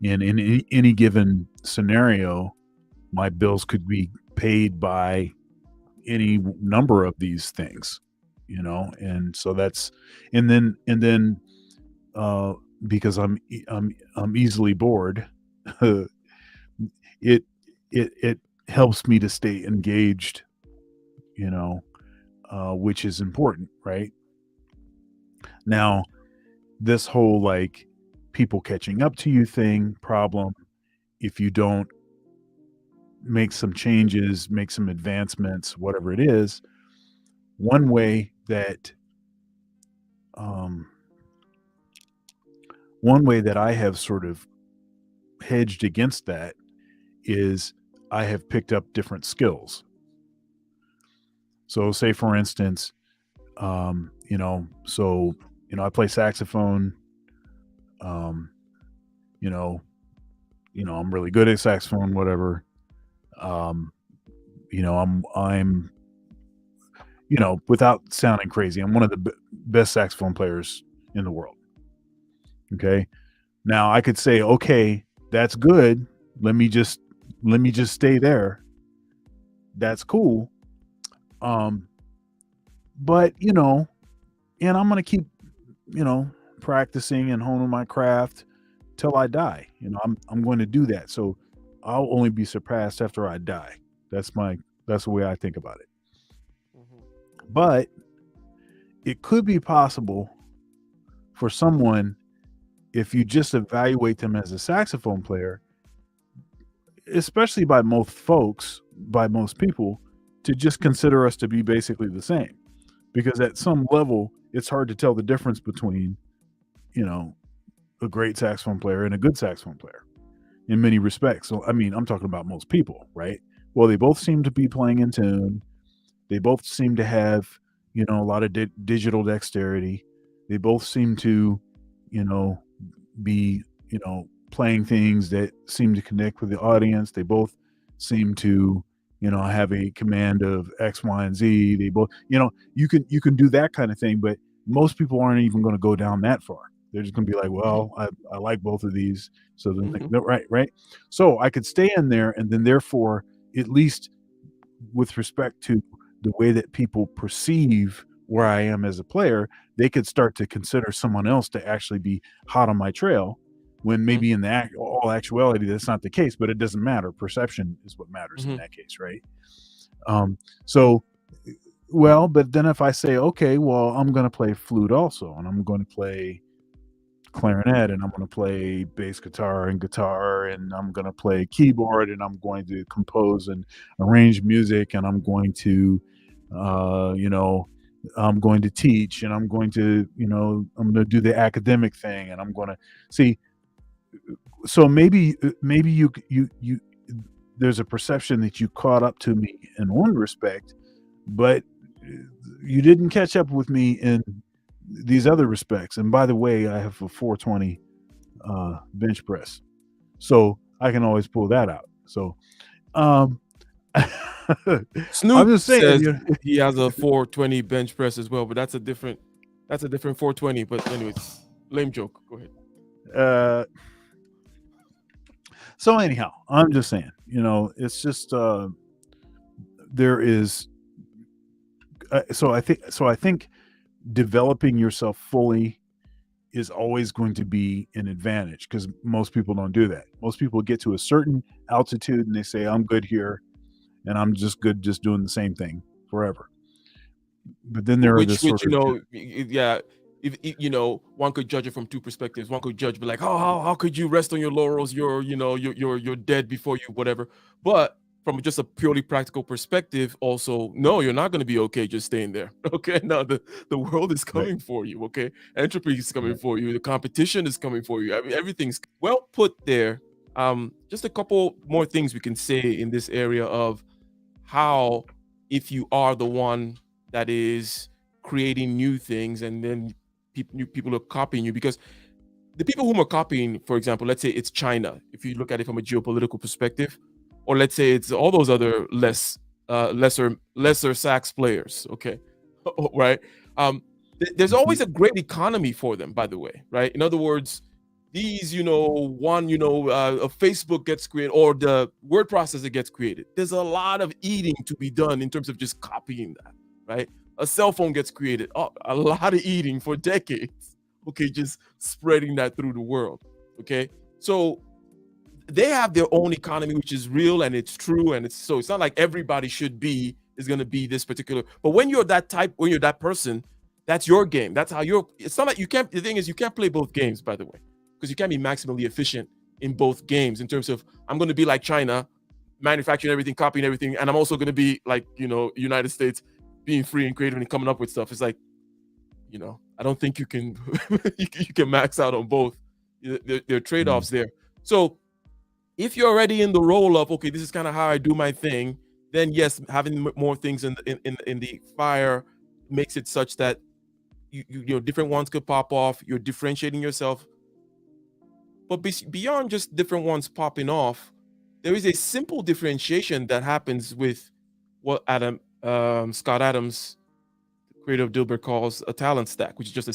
And in any given scenario, my bills could be paid by any number of these things, and so that's, and then because I'm easily bored, it helps me to stay engaged, which is important, right? Now, this whole, like, people catching up to you problem, if you don't make some changes, make some advancements, whatever it is, one way that I have sort of hedged against that is I have picked up different skills. So say, for instance, You know, so I play saxophone. You know, I'm really good at saxophone, whatever. You know, I'm without sounding crazy, I'm one of the best saxophone players in the world. Okay. Now I could say, okay, that's good. Let me just stay there. That's cool. But and I'm gonna keep, practicing and honing my craft till I die. I'm going to do that. So I'll only be surpassed after I die. That's the way I think about it. But it could be possible for someone, if you just evaluate them as a saxophone player, especially by most people, to just consider us to be basically the same. Because at some level, it's hard to tell the difference between, a great saxophone player and a good saxophone player in many respects. So, I mean, I'm talking about most people, right? Well, they both seem to be playing in tune. They both seem to have, a lot of digital dexterity. They both seem to, be, playing things that seem to connect with the audience. They both seem to, have a command of X, Y, and Z. They both, you can do that kind of thing, but most people aren't even going to go down that far. They're just going to be like, well, I like both of these. So then, right. So I could stay in there, and then therefore, at least with respect to the way that people perceive where I am as a player, they could start to consider someone else to actually be hot on my trail, when maybe in all actuality, that's not the case, but it doesn't matter. Perception is what matters in that case, right? But then if I say, okay, well, I'm going to play flute also, and I'm going to play clarinet, and I'm going to play bass guitar and guitar, and I'm going to play keyboard, and I'm going to compose and arrange music, and I'm going to I'm going to teach, and I'm going to do the academic thing, and I'm going to see. So maybe you there's a perception that you caught up to me in one respect, but you didn't catch up with me in these other respects. And by the way, I have a 420 bench press, so I can always pull that out. So Snoop I'm just saying, says he has a 420 bench press as well, but that's a different 420. But anyways, lame joke. Go ahead. So anyhow, I'm just saying, it's just there is. So I think developing yourself fully is always going to be an advantage, because most people don't do that. Most people get to a certain altitude and they say, I'm good here, and I'm just good just doing the same thing forever. But then there are this sort of, if one could judge it from two perspectives. One could judge, be like, oh, how could you rest on your laurels? You're dead before you, whatever. But from just a purely practical perspective, also, no, you're not going to be okay just staying there. Okay, now the world is coming for you. Okay, entropy is coming for you. The competition is coming for you. I mean, everything's well put there. Just a couple more things we can say in this area of how, if you are the one that is creating new things, and then people are copying you, because the people whom are copying, for example, let's say it's China, if you look at it from a geopolitical perspective, or let's say it's all those other lesser sax players, okay, right? There's always a great economy for them, by the way, right? In other words, these, a Facebook gets created, or the word processor gets created. There's a lot of eating to be done in terms of just copying that, right? A cell phone gets created, a lot of eating for decades, okay, just spreading that through the world, okay? So they have their own economy, which is real and it's true, and it's not like everybody is going to be this particular. But when you're that type, when you're that person, that's your game. That's how it's not like you can't. The thing is, you can't play both games, by the way, because you can't be maximally efficient in both games. In terms of, I'm going to be like China, manufacturing everything, copying everything, and I'm also going to be like United States, being free and creative and coming up with stuff. It's like, I don't think you can you can max out on both. There are trade-offs there. So if you're already in the role of, okay, this is kind of how I do my thing, then yes, having more things in the fire makes it such that you know, different ones could pop off. You're differentiating yourself. But beyond just different ones popping off, there is a simple differentiation that happens with what Scott Adams, creator of Dilbert, calls a talent stack, which is just a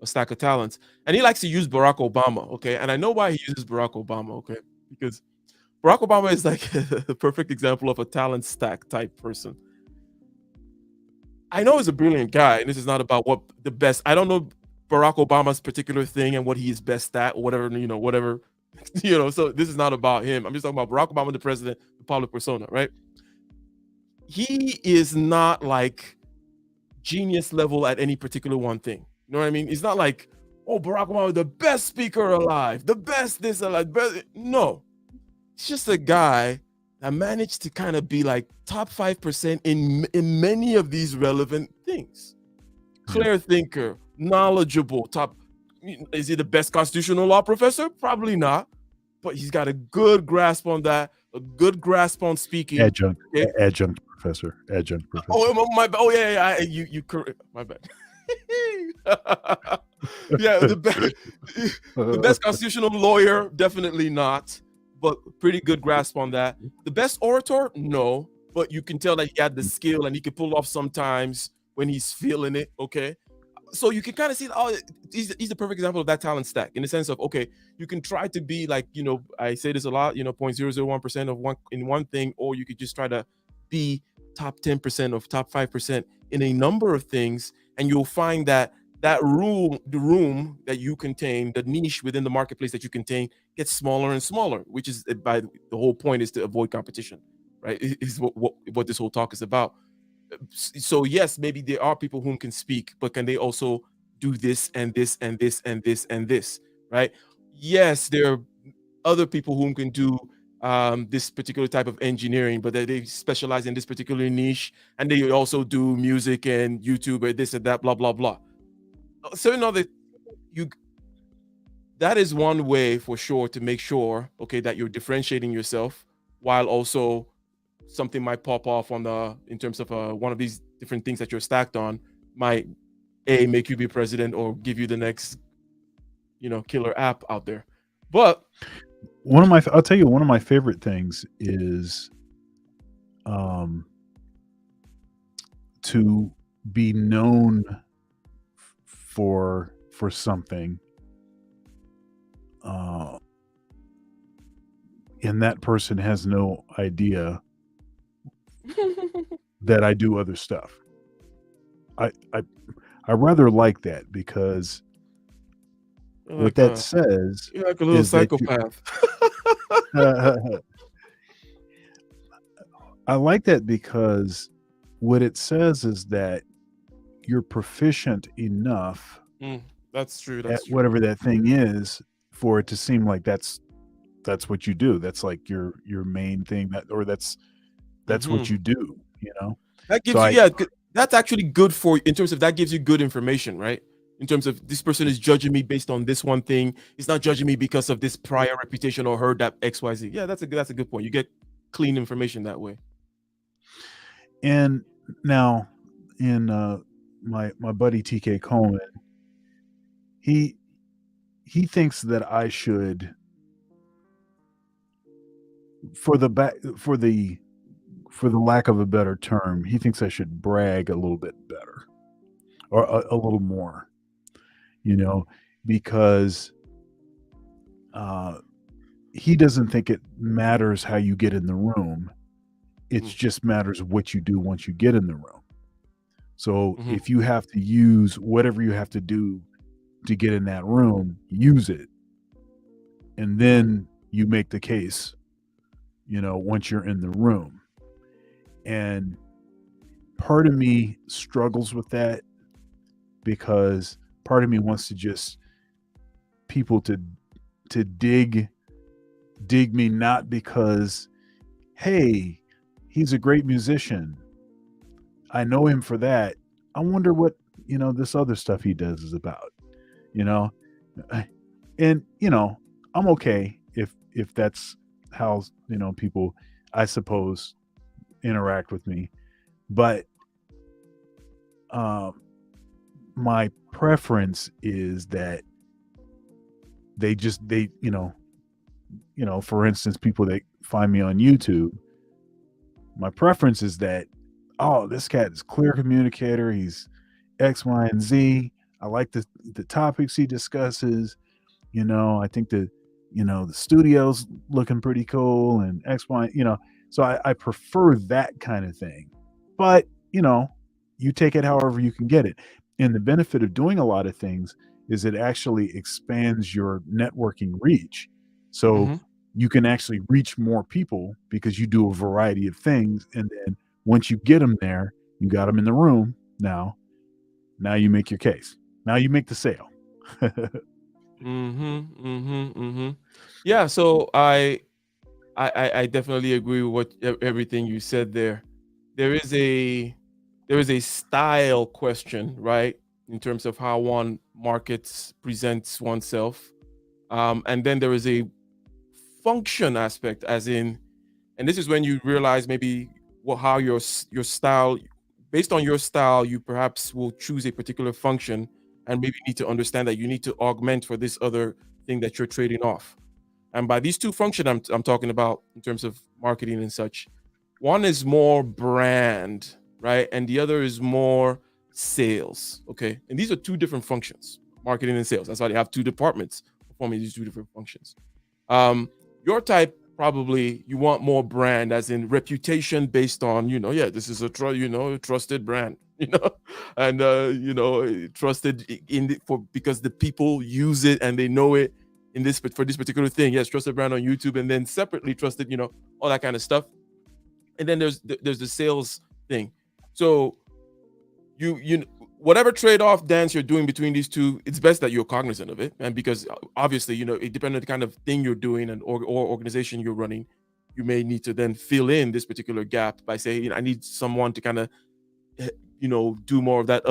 stack of talents. And he likes to use Barack Obama, okay? And I know why he uses Barack Obama, okay? Because Barack Obama is like the perfect example of a talent stack type person. I know he's a brilliant guy, and this is not about what the best. I don't know Barack Obama's particular thing and what he is best at, or whatever, you know, whatever, you know. So this is not about him. I'm just talking about Barack Obama, the president, the public persona, right? He is not like genius level at any particular one thing. You know what I mean? It's not like, oh, Barack Obama, the best speaker alive, the best this alive. No, it's just a guy that managed to kind of be like top 5% in many of these relevant things. Clear thinker, knowledgeable, top. Is he the best constitutional law professor? Probably not, but he's got a good grasp on that, a good grasp on speaking. Adjunct professor. Oh, my bad. Oh, yeah. You correct. My bad. Yeah, the best constitutional lawyer, definitely not, but pretty good grasp on that. The best orator, no, but you can tell that he had the skill and he could pull off sometimes when he's feeling it. Okay, so you can kind of see, oh, he's the perfect example of that talent stack, in the sense of, okay, you can try to be like, you know, I say this a lot, you know, 0.001% of one thing, or you could just try to be top 10% of top 5% in a number of things, and you'll find that the room that you contain, the niche within the marketplace that you contain, gets smaller and smaller, which is by the whole point is to avoid competition, right? Is what this whole talk is about. So yes, maybe there are people whom can speak, but can they also do this and this and this and this and this, right? Yes, there are other people whom can do this particular type of engineering, but they specialize in this particular niche, and they also do music and YouTube or this and that, blah blah blah. Certain other, that is one way for sure to make sure, okay, that you're differentiating yourself, while also something might pop off on in terms of one of these different things that you're stacked on might make you be president or give you the next, you know, killer app out there. But I'll tell you, one of my favorite things is to be known for something, and that person has no idea that I do other stuff. I rather like that, because what that says, you're like a little psychopath. I like that, because what it says is that you're proficient enough That's true. at whatever that thing is for it to seem like that's what you do. That's like your main thing, that's what you do, you know? That gives that's actually good in terms of that gives you good information, right? In terms of, this person is judging me based on this one thing. He's not judging me because of this prior reputation or heard that XYZ. Yeah, that's a good point. You get clean information that way. And now in my buddy TK Coleman, he thinks that I should, for the lack of a better term, he thinks I should brag a little bit better, or a little more, you know, because he doesn't think it matters how you get in the room. It just matters what you do once you get in the room. So if you have to use whatever you have to do to get in that room, use it. And then you make the case, you know, once you're in the room. And part of me struggles with that, because part of me wants to just people to dig me, not because, hey, he's a great musician, I know him for that, I wonder what, you know, this other stuff he does is about, you know. And, you know, I'm okay if that's how, you know, people, I suppose, interact with me. But my preference is that they for instance, people that find me on YouTube, my preference is that, oh, this cat is clear communicator. He's X, Y, and Z. I like the topics he discusses. I think the studio's looking pretty cool and X, Y, so I prefer that kind of thing. But, you take it however you can get it. And the benefit of doing a lot of things is it actually expands your networking reach. So Mhm. you can actually reach more people because you do a variety of things. And then once you get them there, you got them in the room. Now you make your case. Now you make the sale. Yeah, so I definitely agree with everything you said there. There is a style question, right, in terms of how one markets presents oneself, and then there is a function aspect, as in, and this is when you realize maybe how your style, based on your style, you perhaps will choose a particular function, and maybe need to understand that you need to augment for this other thing that you're trading off. And by these two functions I'm talking about in terms of marketing and such, one is more brand, right? And the other is more sales. Okay. And these are two different functions, marketing and sales. That's why they have two departments performing these two different functions. Your type, probably you want more brand, as in reputation, based on, yeah, this is a trusted brand, and trusted because the people use it and they know it for this particular thing. Yes, trusted brand on YouTube, and then separately trusted, all that kind of stuff. And then there's the sales thing. So you whatever trade-off dance you're doing between these two, it's best that you're cognizant of it. And because obviously, it depends on the kind of thing you're doing and or organization you're running, you may need to then fill in this particular gap by saying, I need someone to kind of do more of that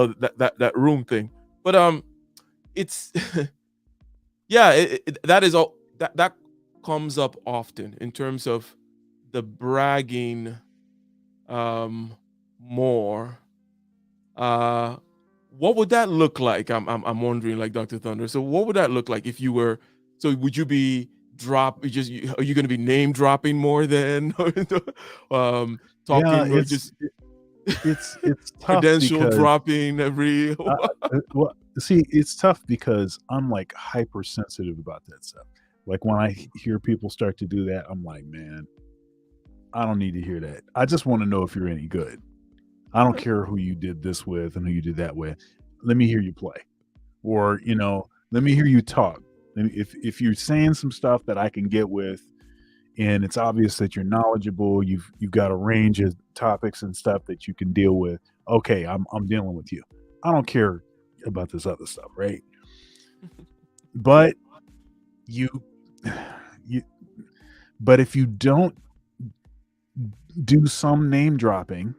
that room thing. But it's yeah, that is all that comes up often in terms of the bragging more. What would that look like? I'm wondering, like, Dr. Thunder. So what would that look like if you were? So would you be are you going to be name dropping more than Yeah, talking, or just it's tough credential because dropping every? well, see, it's tough because I'm like hypersensitive about that stuff. Like when I hear people start to do that, I'm like, man, I don't need to hear that. I just want to know if you're any good. I don't care who you did this with and who you did that with. Let me hear you play, or let me hear you talk. If you're saying some stuff that I can get with, and it's obvious that you're knowledgeable, you've got a range of topics and stuff that you can deal with. Okay, I'm dealing with you. I don't care about this other stuff, right? But you but if you don't do some name dropping,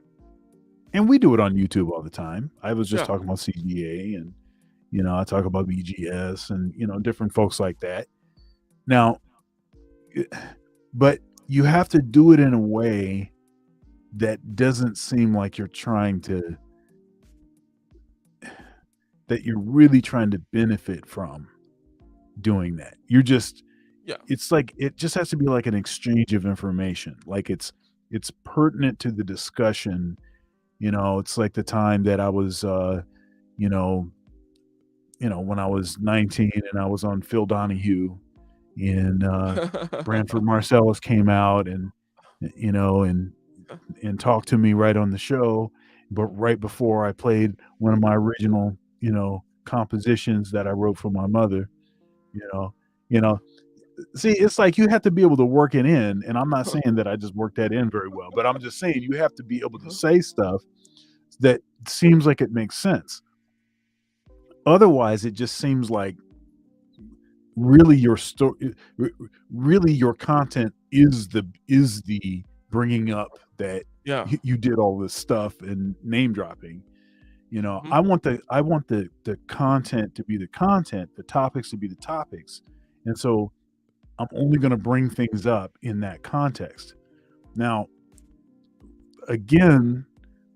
and we do it on YouTube all the time. I was just Yeah. talking about CGA, and I talk about BGS and different folks like that. Now, but you have to do it in a way that doesn't seem like you're really trying to benefit from doing that. You're just, Yeah. it's like, it just has to be like an exchange of information. Like it's pertinent to the discussion. It's like the time that I was, when I was 19 and I was on Phil Donahue, and Branford Marcellus came out and talked to me right on the show, but right before I played one of my original, compositions that I wrote for my mother, you know, see, it's like you have to be able to work it in, and I'm not saying that I just worked that in very well, but I'm just saying you have to be able to say stuff that seems like it makes sense. Otherwise, it just seems like really your story, really your content is the bringing up that Yeah. you did all this stuff and name dropping. Mhm. I want the content to be the content, the topics to be the topics, and so I'm only going to bring things up in that context. Now, again,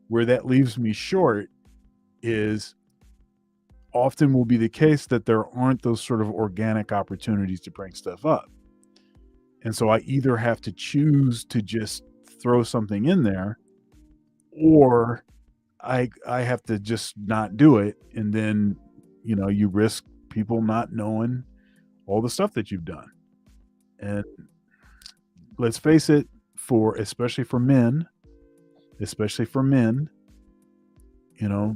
where that leaves me short is often will be the case that there aren't those sort of organic opportunities to bring stuff up. And so I either have to choose to just throw something in there, or I have to just not do it. And then, you know, you risk people not knowing all the stuff that you've done. And let's face it, especially for men, you know,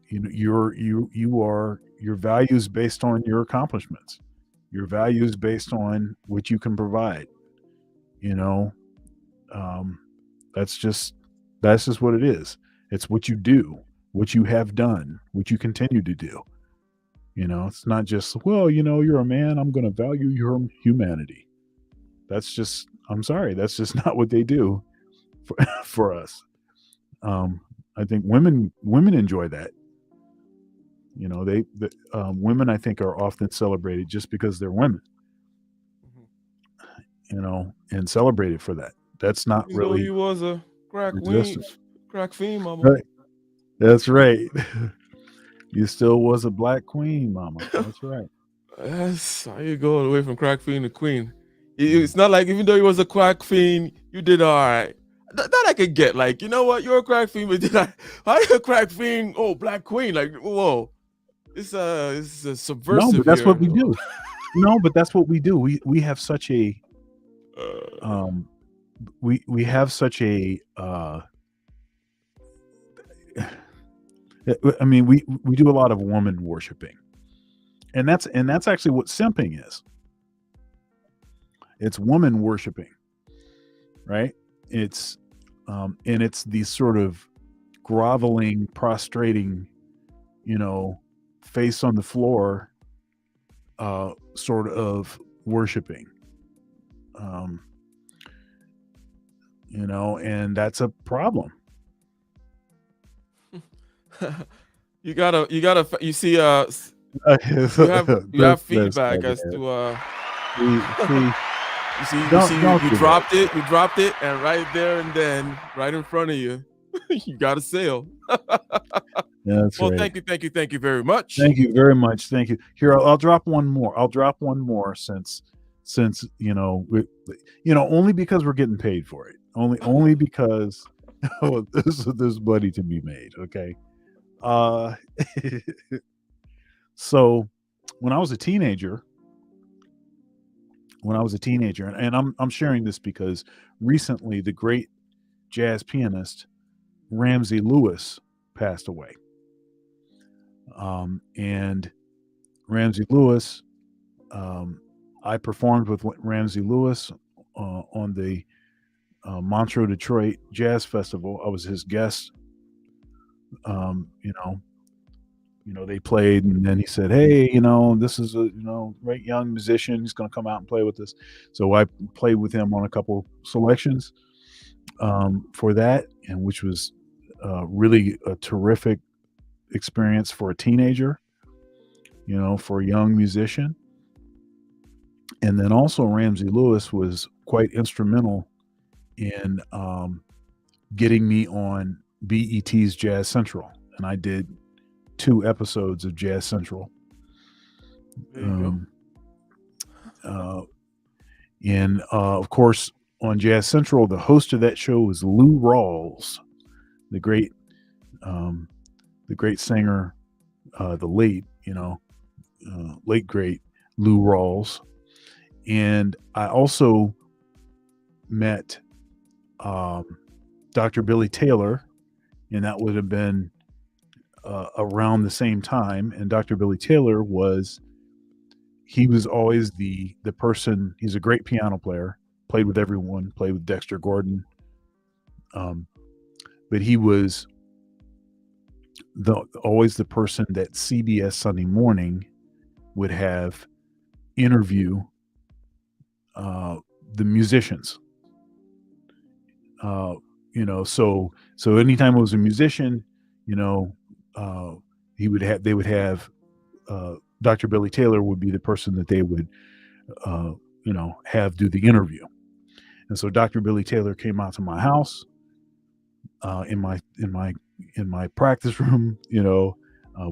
your value is based on your accomplishments. Your value is based on what you can provide. You know, that's just what it is. It's what you do, what you have done, what you continue to do. You know, it's not just, well, you know, you're a man, I'm going to value your humanity. That's just, I'm sorry, that's just not what they do for us. I think women enjoy that. You know, women, I think, are often celebrated just because they're women. You know, and celebrated for that. That's not Even really. though he was a crack fiend, mama. Right. That's right. You still was a black queen, mama. That's right. That's how you go away from crack fiend to queen. It's not like, even though he was a crack fiend, you did all right. That I could get. Like, you know what? You're a crack fiend, but how you a crack fiend? Oh, black queen. Like, whoa. It's a subversive. No, but that's here. what we do. No, but that's what we do. We have such a we have such a I mean, we do a lot of woman worshiping, and that's actually what simping is. It's woman worshiping, right? It's and it's these sort of groveling, prostrating, you know, face on the floor, sort of worshiping, you know, and that's a problem. You see, you have feedback as to you dropped it, and right there and then, right in front of you, you got a sale. That's well, right. Thank you very much. Thank you very much. Thank you. Here, I'll drop one more since you know, only because we're getting paid for it. Only because there's money to be made. Okay. So when I was a teenager, and I'm sharing this because recently the great jazz pianist Ramsey Lewis passed away. And Ramsey Lewis, I performed with Ramsey Lewis on the Montreux Detroit Jazz Festival. I was his guest. You know, they played, and then he said, "Hey, you know, this is a great young musician. He's going to come out and play with us." So I played with him on a couple selections for that, and which was really a terrific experience for a teenager, you know, for a young musician. And then also Ramsey Lewis was quite instrumental in getting me on BET's Jazz Central, and I did 2 episodes of Jazz Central. And of course, on Jazz Central, the host of that show was Lou Rawls, the great singer, the late great Lou Rawls. And I also met Dr. Billy Taylor, and that would have been around the same time. And Dr. Billy Taylor was always the person. He's a great piano player, played with everyone, played with Dexter Gordon. But he was always the person that CBS Sunday Morning would have interview the musicians. So anytime it was a musician, they would have Dr. Billy Taylor would be the person that they would have do the interview. And so Dr. Billy Taylor came out to my house, in my practice room,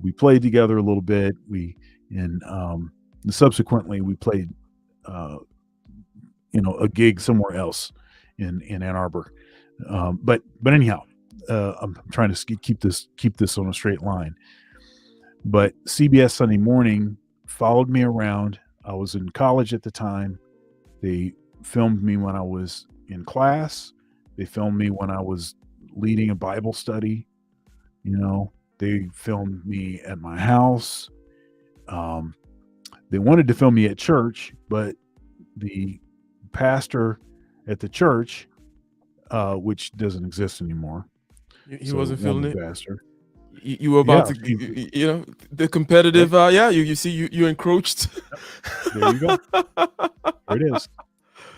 We played together a little bit. And subsequently we played, a gig somewhere else in Ann Arbor. But anyhow, I'm trying to keep this on a straight line. But CBS Sunday Morning followed me around. I was in college at the time. They filmed me when I was in class. They filmed me when I was leading a Bible study. They filmed me at my house. They wanted to film me at church, but the pastor at the church, which doesn't exist anymore. He wasn't feeling it. Pastor. You were about to, the competitive. You see, you encroached. There you go. There it is.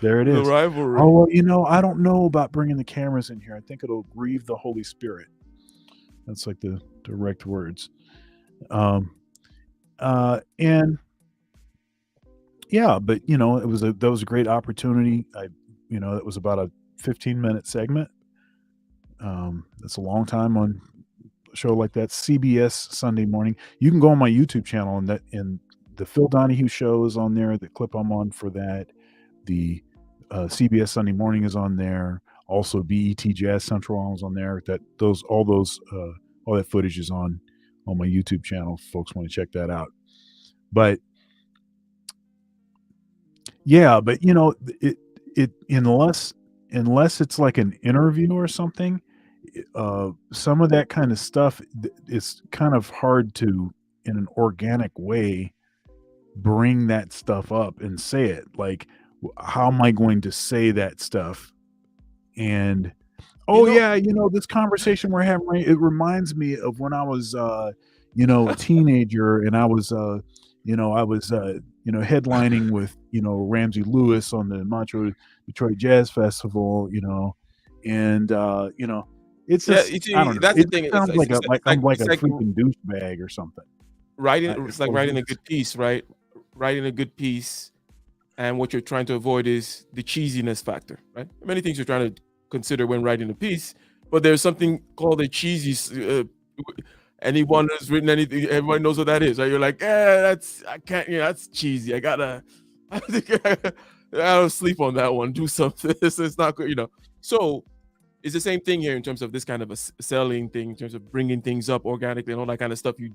There it is. The rivalry. Oh, well, I don't know about bringing the cameras in here. I think it'll grieve the Holy Spirit. That's like the direct words. And yeah, but that was a great opportunity. It was about a 15-minute segment. That's a long time on a show like that. CBS Sunday Morning. You can go on my YouTube channel, and the Phil Donahue show is on there. The clip I'm on for that. The CBS Sunday Morning is on there. Also, BET Jazz Central is on there. All that footage is on my YouTube channel. If folks want to check that out. But yeah, but unless it's like an interview or something, some of that kind of stuff, it's kind of hard to, in an organic way, bring that stuff up and say it. Like, how am I going to say that stuff? And this conversation we're having, it reminds me of when I was a teenager, and I was headlining with Ramsey Lewis on the Montreux Detroit Jazz Festival, and it's just, I don't know. That's the thing. Sounds I'm like a like freaking douchebag or something. It's like writing a good piece, right? Writing a good piece, and what you're trying to avoid is the cheesiness factor, right? Many things you're trying to consider when writing a piece, but there's something called a cheesy. Anyone who's written anything, everyone knows what that is, right? You're like, that's cheesy. I don't sleep on that one. Do something. It's not good, So it's the same thing here in terms of this kind of a selling thing, in terms of bringing things up organically and all that kind of stuff. You're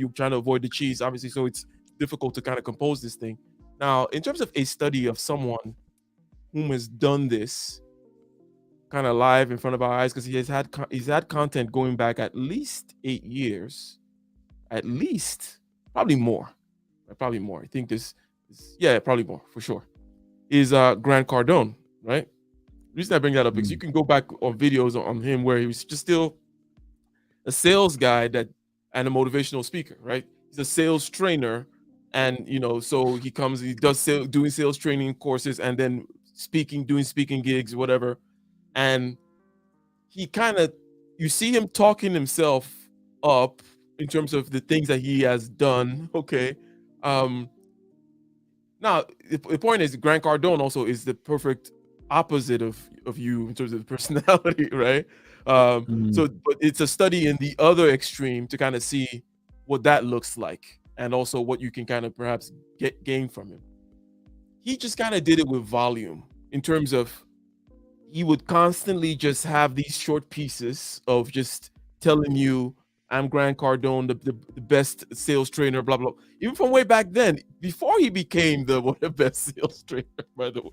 trying to avoid the cheese, obviously. So it's difficult to kind of compose this thing. Now, in terms of a study of someone whom has done this kind of live in front of our eyes, because he's had content going back at least 8 years, probably more. I think probably more for sure. Is Grant Cardone, right? The reason I bring that up because you can go back on videos on him where he was just still a sales guy and a motivational speaker, right? He's a sales trainer, and so he does doing sales training courses, and then doing speaking gigs, whatever. And he you see him talking himself up in terms of the things that he has done. Okay. Now the point is, Grant Cardone also is the perfect opposite of you in terms of personality, right? So, but it's a study in the other extreme to kind of see what that looks like, and also what you can kind of perhaps gain from him. He just kind of did it with volume, in terms of he would constantly just have these short pieces of just telling you, I'm Grant Cardone, the best sales trainer, blah, blah. Even from way back then, before he became the best sales trainer, by the way.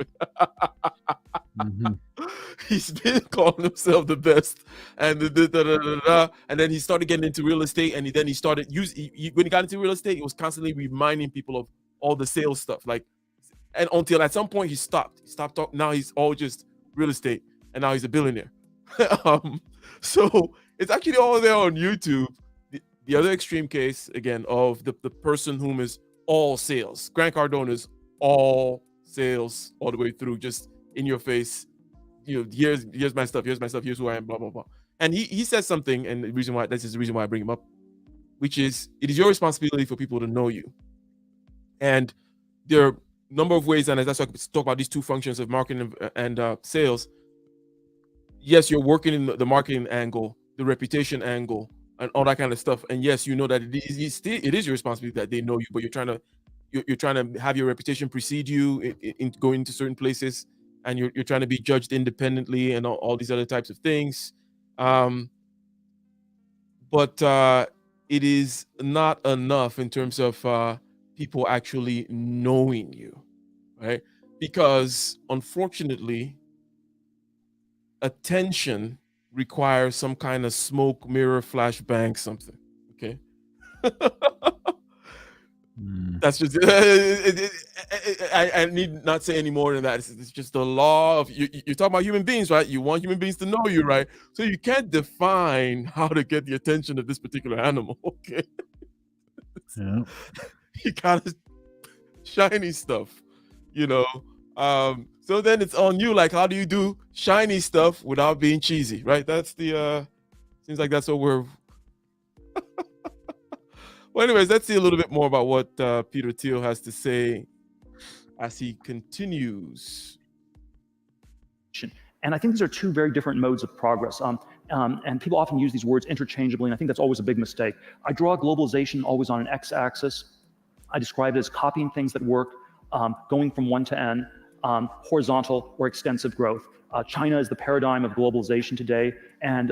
He's been calling himself the best, and and then he started getting into real estate, and then he started when he got into real estate, he was constantly reminding people of all the sales stuff, and until at some point he stopped talking. Now he's all just real estate, and now he's a billionaire. So it's actually all there on YouTube. The other extreme case, again, of the person whom is all sales. Grant Cardone is all sales all the way through, just in your face. Here's my stuff, here's who I am, blah, blah, blah. And he says something, and this is the reason why I bring him up, which is, it is your responsibility for people to know you. And there are a number of ways, and that's why I talk about these two functions of marketing and sales. Yes, you're working in the marketing angle, the reputation angle, and all that kind of stuff. And yes, you know that it is your responsibility that they know you, but you're trying to have your reputation precede you in going to certain places, and you're trying to be judged independently and all these other types of things. But it is not enough in terms of people actually knowing you, right? Because unfortunately, attention requires some kind of smoke, mirror, flashbang, something. Okay. That's just I need not say any more than that. It's just the law of you talk about human beings, right? You want human beings to know you, right? So you can't define how to get the attention of this particular animal. Okay. Yeah. You gotta shiny stuff, you know. So then it's on you, like, how do you do shiny stuff without being cheesy, right? That's the seems like that's what we're well, anyways, let's see a little bit more about what Peter Thiel has to say as he continues. And I think these are two very different modes of progress. And people often use these words interchangeably, and I think that's always a big mistake. I draw globalization always on an x-axis. I describe it as copying things that work, going from 1 to n, horizontal or extensive growth. China is the paradigm of globalization today, and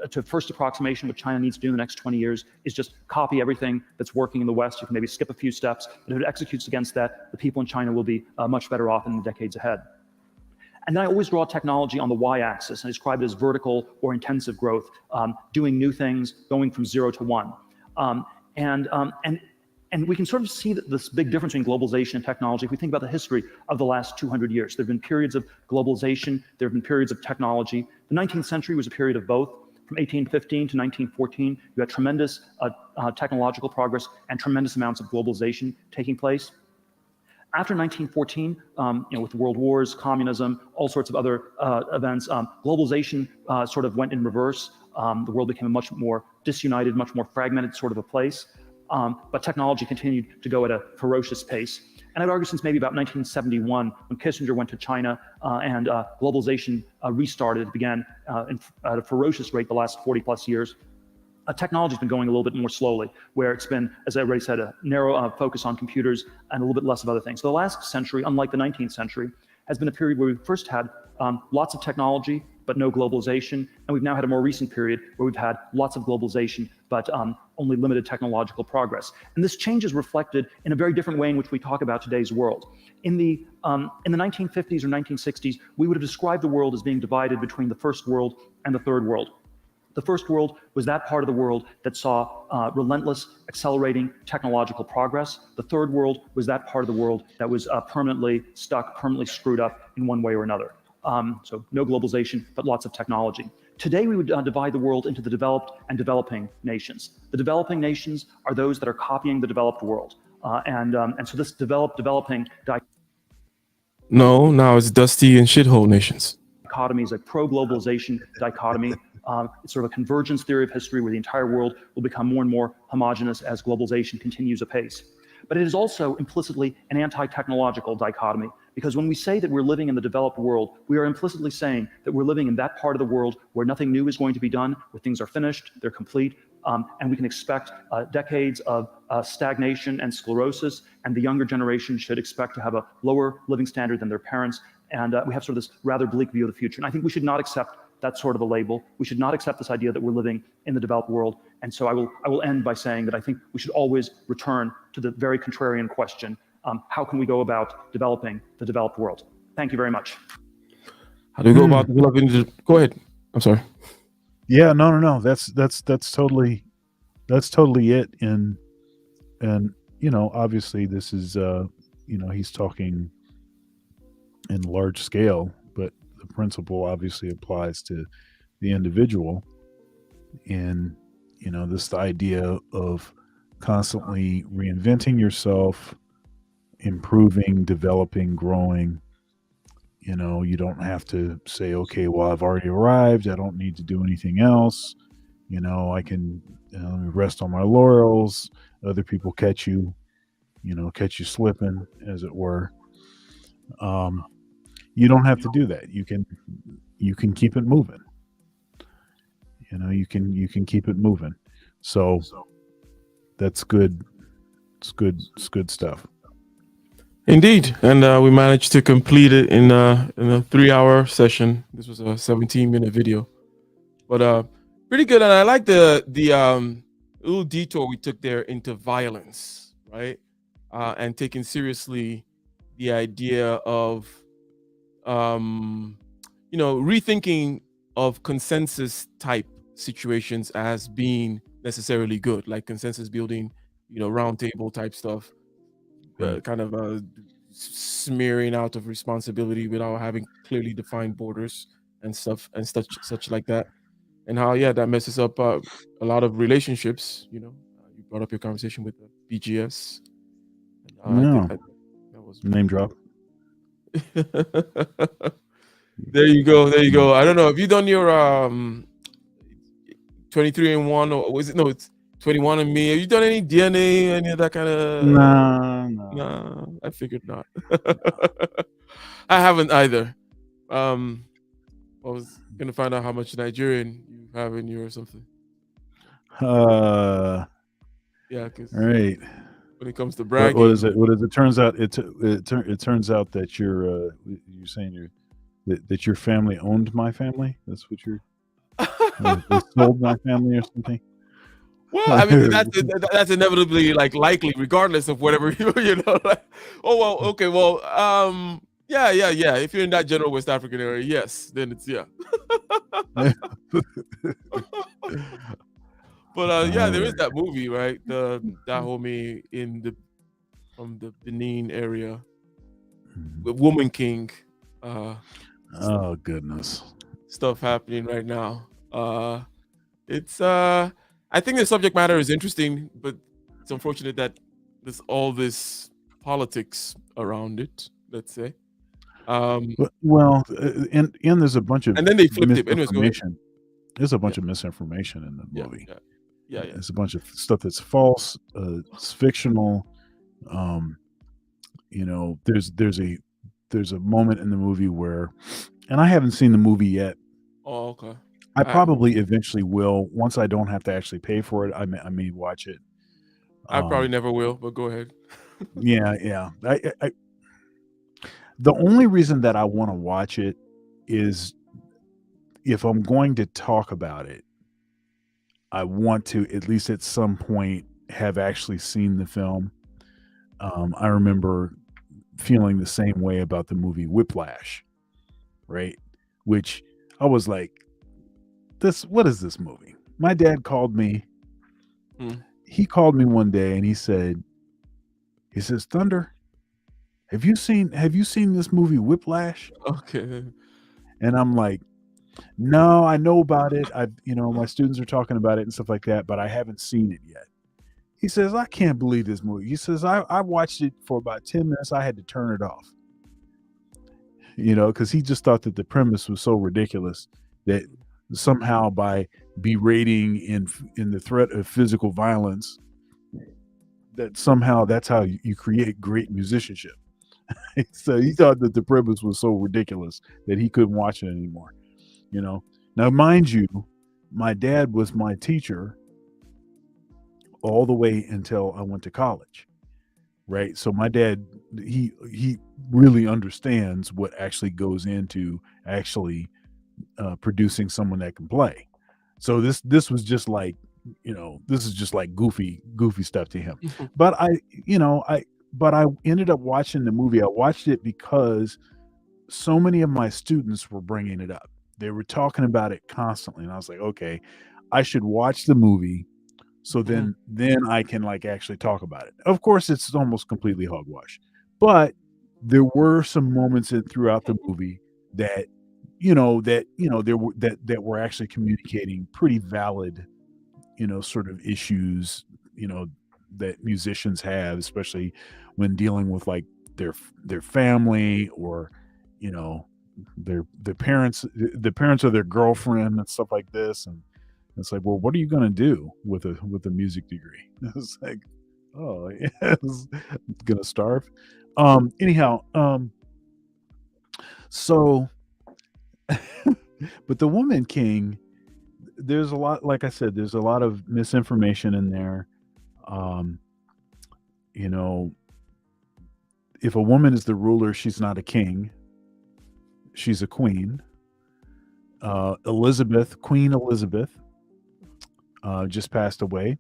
to first approximation, what China needs to do in the next 20 years is just copy everything that's working in the West. You can maybe skip a few steps, but if it executes against that, the people in China will be much better off in the decades ahead. And then I always draw technology on the y-axis and describe it as vertical or intensive growth, doing new things, going from 0 to 1. And we can sort of see this big difference between globalization and technology if we think about the history of the last 200 years. There have been periods of globalization, there have been periods of technology. The 19th century was a period of both. From 1815 to 1914, you had tremendous technological progress and tremendous amounts of globalization taking place. After 1914, with the world wars, communism, all sorts of other events, globalization sort of went in reverse. The world became a much more disunited, much more fragmented sort of a place. But technology continued to go at a ferocious pace. And I'd argue since maybe about 1971, when Kissinger went to China and globalization restarted, it began at a ferocious rate the last 40 plus years. Technology's been going a little bit more slowly, where it's been, as I already said, a narrow focus on computers and a little bit less of other things. So the last century, unlike the 19th century, has been a period where we first had lots of technology, but no globalization. And we've now had a more recent period where we've had lots of globalization, but only limited technological progress. And this change is reflected in a very different way in which we talk about today's world. In the 1950s or 1960s, we would have described the world as being divided between the first world and the third world. The first world was that part of the world that saw relentless, accelerating technological progress. The third world was that part of the world that was permanently stuck, permanently screwed up in one way or another. So no globalization, but lots of technology. Today, we would divide the world into the developed and developing nations. The developing nations are those that are copying the developed world. And so this developing No, now it's dusty and shithole nations. dichotomy is a pro-globalization dichotomy. It's sort of a convergence theory of history where the entire world will become more and more homogenous as globalization continues apace. But it is also implicitly an anti-technological dichotomy, because when we say that we're living in the developed world, we are implicitly saying that we're living in that part of the world where nothing new is going to be done, where things are finished, they're complete, and we can expect decades of stagnation and sclerosis, and the younger generation should expect to have a lower living standard than their parents, and we have sort of this rather bleak view of the future. And I think we should not accept that sort of a label. We should not accept this idea that we're living in the developed world. And so I will end by saying that I think we should always return to the very contrarian question, how can we go about developing the developed world? Thank you very much. How do we go about developing go ahead. I'm sorry. Yeah, no. That's totally it. And obviously this is he's talking in large scale, but the principle obviously applies to the individual. And this idea of constantly reinventing yourself, improving, developing, growing. You don't have to say, okay, well, I've already arrived, I don't need to do anything else. I can rest on my laurels. Other people catch you slipping, as it were. You don't have to do that. You can keep it moving. You can keep it moving. So that's good. It's good. It's good stuff. Indeed, and we managed to complete it in a 3-hour session. This was a 17-minute video, but pretty good. And I like the little detour we took there into violence, right? And taking seriously the idea of rethinking of consensus type situations as being necessarily good, like consensus building, round table type stuff. Right. Kind of smearing out of responsibility without having clearly defined borders and stuff and such like that, and how that messes up a lot of relationships. You brought up your conversation with the BGS. And, No. I think that was Name drop. There you go. I don't know. Have you done your 23andMe, or was it? No, it's 21andMe. Have you done any DNA, any of that kind of? No. Nah, I figured not. I haven't either. I was gonna find out how much Nigerian you have in you or something. Yeah, because all right. when it comes to bragging, What is it? What is it? Turns out it turns out that you're saying that your family owned my family. That's what you're. They sold my family or something. Well, I mean that's inevitably likely, regardless of whatever Like, oh well, okay, well, yeah. If you're in that general West African area, yes, then it's yeah. But there is that movie, right? That homie from the Benin area, with Woman King. Oh goodness. Stuff happening right now. It's I think the subject matter is interesting, but it's unfortunate that there's all this politics around it, let's say. Well, and there's a bunch of and then they flipped it. Anyways, misinformation. There's a bunch of misinformation in the movie. Yeah. There's a bunch of stuff that's false, it's fictional. There's a moment in the movie where, and I haven't seen the movie yet. Oh, okay. I probably eventually will. Once I don't have to actually pay for it, I may watch it. I probably never will, but go ahead. Yeah. The only reason that I want to watch it is if I'm going to talk about it, I want to at least at some point have actually seen the film. I remember feeling the same way about the movie Whiplash, right? Which I was like, what is this movie? My dad called me. He called me one day and he says, Thunder, have you seen this movie Whiplash? Okay. And I'm like, no, I know about it. My students are talking about it and stuff like that, but I haven't seen it yet. He says, I can't believe this movie. He says, I watched it for about 10 minutes. I had to turn it off. Because he just thought that the premise was so ridiculous that somehow by berating in the threat of physical violence, that somehow that's how you create great musicianship. So he thought that the premise was so ridiculous that he couldn't watch it anymore. Now, mind you, my dad was my teacher all the way until I went to college, right? So my dad, he really understands what actually goes into actually producing someone that can play. So this was just like, this is just like goofy stuff to him. But I ended up watching the movie. I watched it because so many of my students were bringing it up. They were talking about it constantly, and I was like, okay, I should watch the movie so then I can actually talk about it. Of course, it's almost completely hogwash, but there were some moments throughout the movie that that were actually communicating pretty valid, sort of issues, that musicians have, especially when dealing with their family or their parents, the parents of their girlfriend and stuff like this. And it's like, well, what are you going to do with a music degree? It's like, oh, yes, gonna starve. Anyhow, so but the Woman King, there's a lot, like I said, there's a lot of misinformation in there. You know, if a woman is the ruler, she's not a king, she's a queen. Queen Elizabeth, just passed away,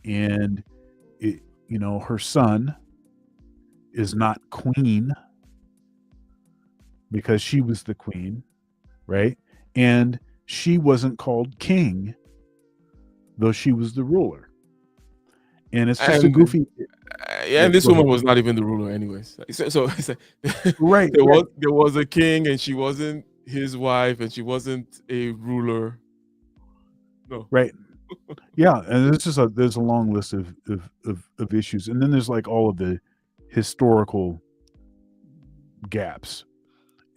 and her son is not queen because she was the queen, right? And she wasn't called king, though she was the ruler. And it's just a And goofy. yeah, and this Go woman ahead. was not even the ruler, anyways. So it's like, Right, there was a king, and she wasn't his wife, and she wasn't a ruler. No. right. Yeah, and there's a long list of issues, and then there's like all of the historical gaps.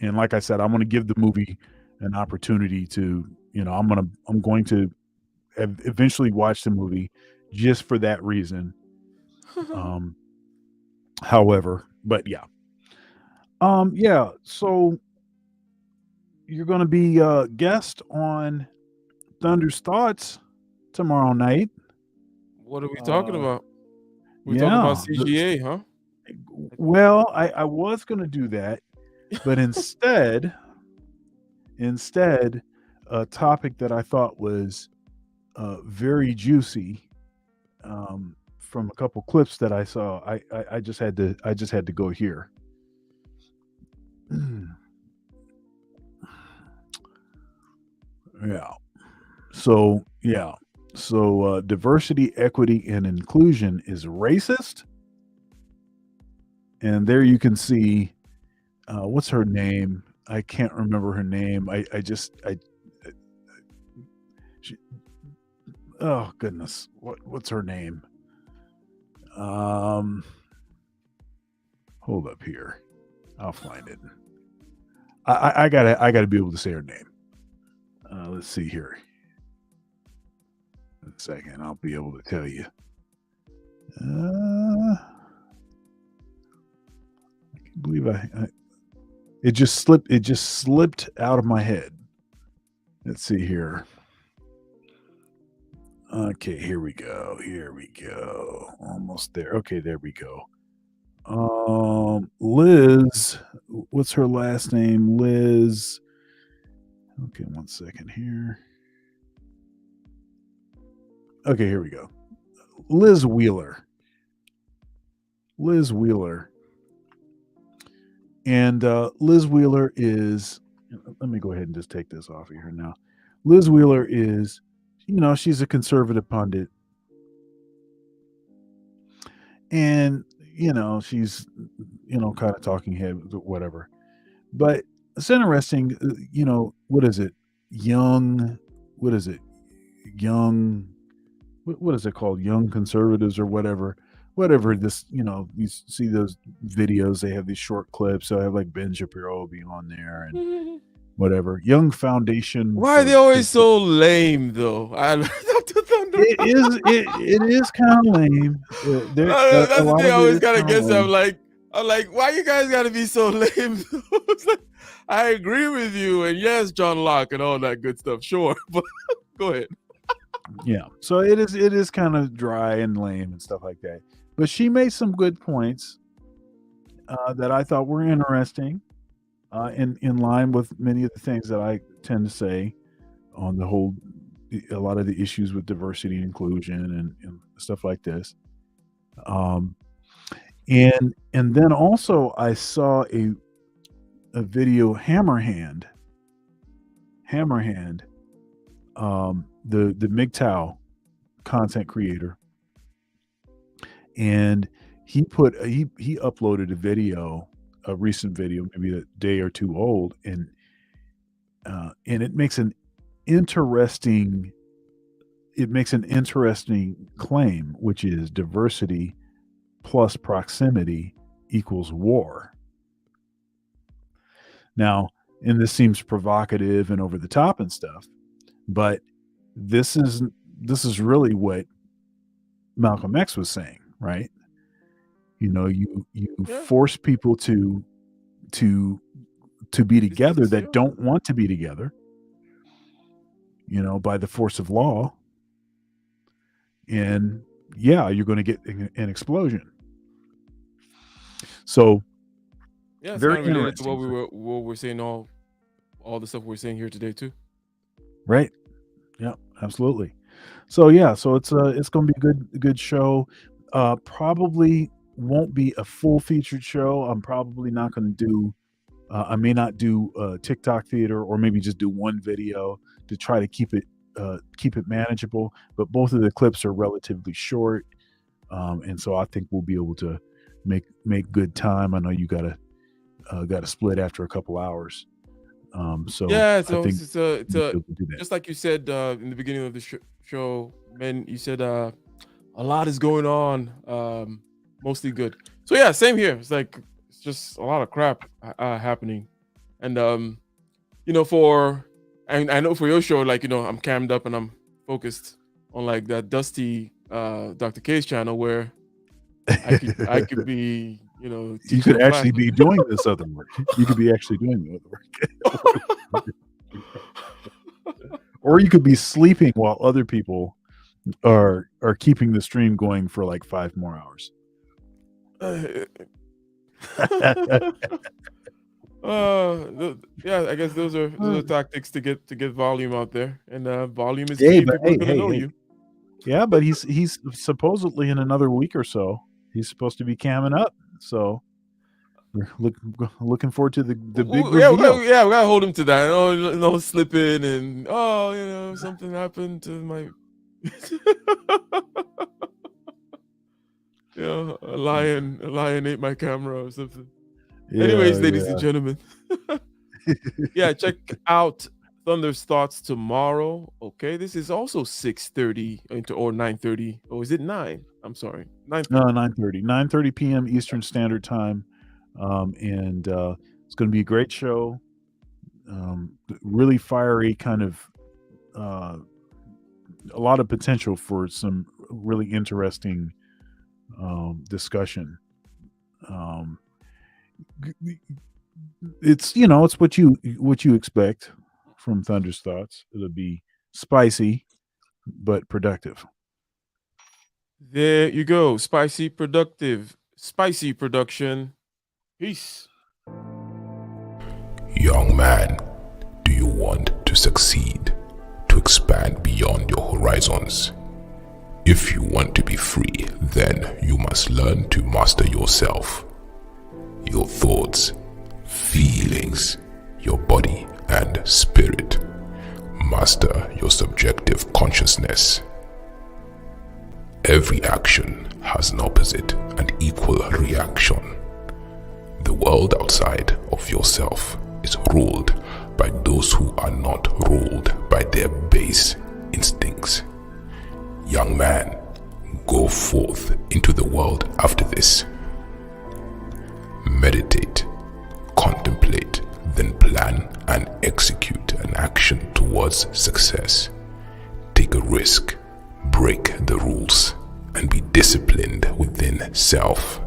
And like I said, I'm going to give the movie an opportunity to, I'm going to eventually watch the movie just for that reason. However, but yeah. Yeah, so you're going to be guest on Thunder's Thoughts tomorrow night. What are we talking about? We're yeah, talking about CGA, huh? Well, I was going to do that, but instead, a topic that I thought was very juicy, from a couple clips that I saw, I just had to go here. So diversity, equity, and inclusion is racist. And there you can see, what's her name? I can't remember her name. Oh goodness, what's her name? Hold up here, I'll find it. I gotta be able to say her name. Let's see here. A second, I'll be able to tell you. I can't believe it just slipped. It just slipped out of my head. Let's see here. Okay, here we go. Almost there. Okay, there we go. Liz, what's her last name? Liz. Okay, 1 second here. Okay, here we go. Liz Wheeler. And Liz Wheeler is, let me go ahead and just take this off of here now. Liz Wheeler is, she's a conservative pundit. And, she's, kind of talking head, whatever. But it's interesting, what is it? What is it called? Young conservatives or whatever this, you see those videos, they have these short clips. So I have like Ben Shapiro will be on there and whatever. Young Foundation. Why are they always so lame though? It is kind of lame. That's the thing I always gotta guess. I'm like, why you guys gotta be so lame? I agree with you, and yes, John Locke and all that good stuff, sure, but go ahead. Yeah, so it is kind of dry and lame and stuff like that. But she made some good points that I thought were interesting, in line with many of the things that I tend to say on a lot of the issues with diversity and inclusion and stuff like this. And then also I saw a video, Hammerhand, the MGTOW content creator, and he uploaded a recent video, maybe a day or two old, and it makes an interesting claim, which is diversity plus proximity equals war. Now, and this seems provocative and over the top and stuff, but this is really what Malcolm X was saying, right? You force people to be together that don't want to be together, by the force of law. And yeah, you're going to get an explosion. So Yeah, it's very kind of related to interesting. what we're saying, all the stuff we're saying here today too. Right. Yeah, absolutely. So yeah, so it's going to be a good show. Probably won't be a full featured show. I'm probably not going to do. I may not do TikTok theater, or maybe just do one video to try to keep it manageable. But both of the clips are relatively short, and so I think we'll be able to make good time. I know you gotta split after a couple hours. So Yeah, I so think it's we'll be able to do that. just like you said in the beginning of the show, man. You said a lot is going on, mostly good. So yeah, same here. It's like it's just a lot of crap happening, and I know for your show, like I'm cammed up and I'm focused on like that dusty Dr. K's channel where I could be You teaching could a actually class. be doing this other work. You could be actually doing the other work. Or you could be sleeping while other people are keeping the stream going for like 5 more hours. Yeah, I guess those are tactics to get volume out there, and volume is Hey, key. but People are hey, gonna hey, know hey. you. Yeah, but he's supposedly in another week or so, he's supposed to be camming up. So we're looking forward to the big Yeah, reveal. we gotta hold him to that. Oh, no slipping, and something happened to my. A lion ate my camera or something. Anyways, ladies and gentlemen, yeah, check out Thunder's Thoughts tomorrow. Okay, this is also 6:30 or 9:30. Oh, is it 9? I'm sorry, 9:30. 9:30 p.m. Eastern Standard Time, and it's going to be a great show. Really fiery, kind of a lot of potential for some really interesting discussion. It's it's what you expect from Thunder's Thoughts. It'll be spicy but productive. There you go. Spicy production. Peace. Young man, do you want to succeed, to expand beyond your horizons? If you want to be free, then you must learn to master yourself, your thoughts, feelings, your body and spirit. Master your subjective consciousness. Every action has an opposite and equal reaction. The world outside of yourself is ruled by those who are not ruled by their base instincts. Young man, go forth into the world after this. Meditate, contemplate, then plan and execute an action towards success. Take a risk, break the rules, and be disciplined within self.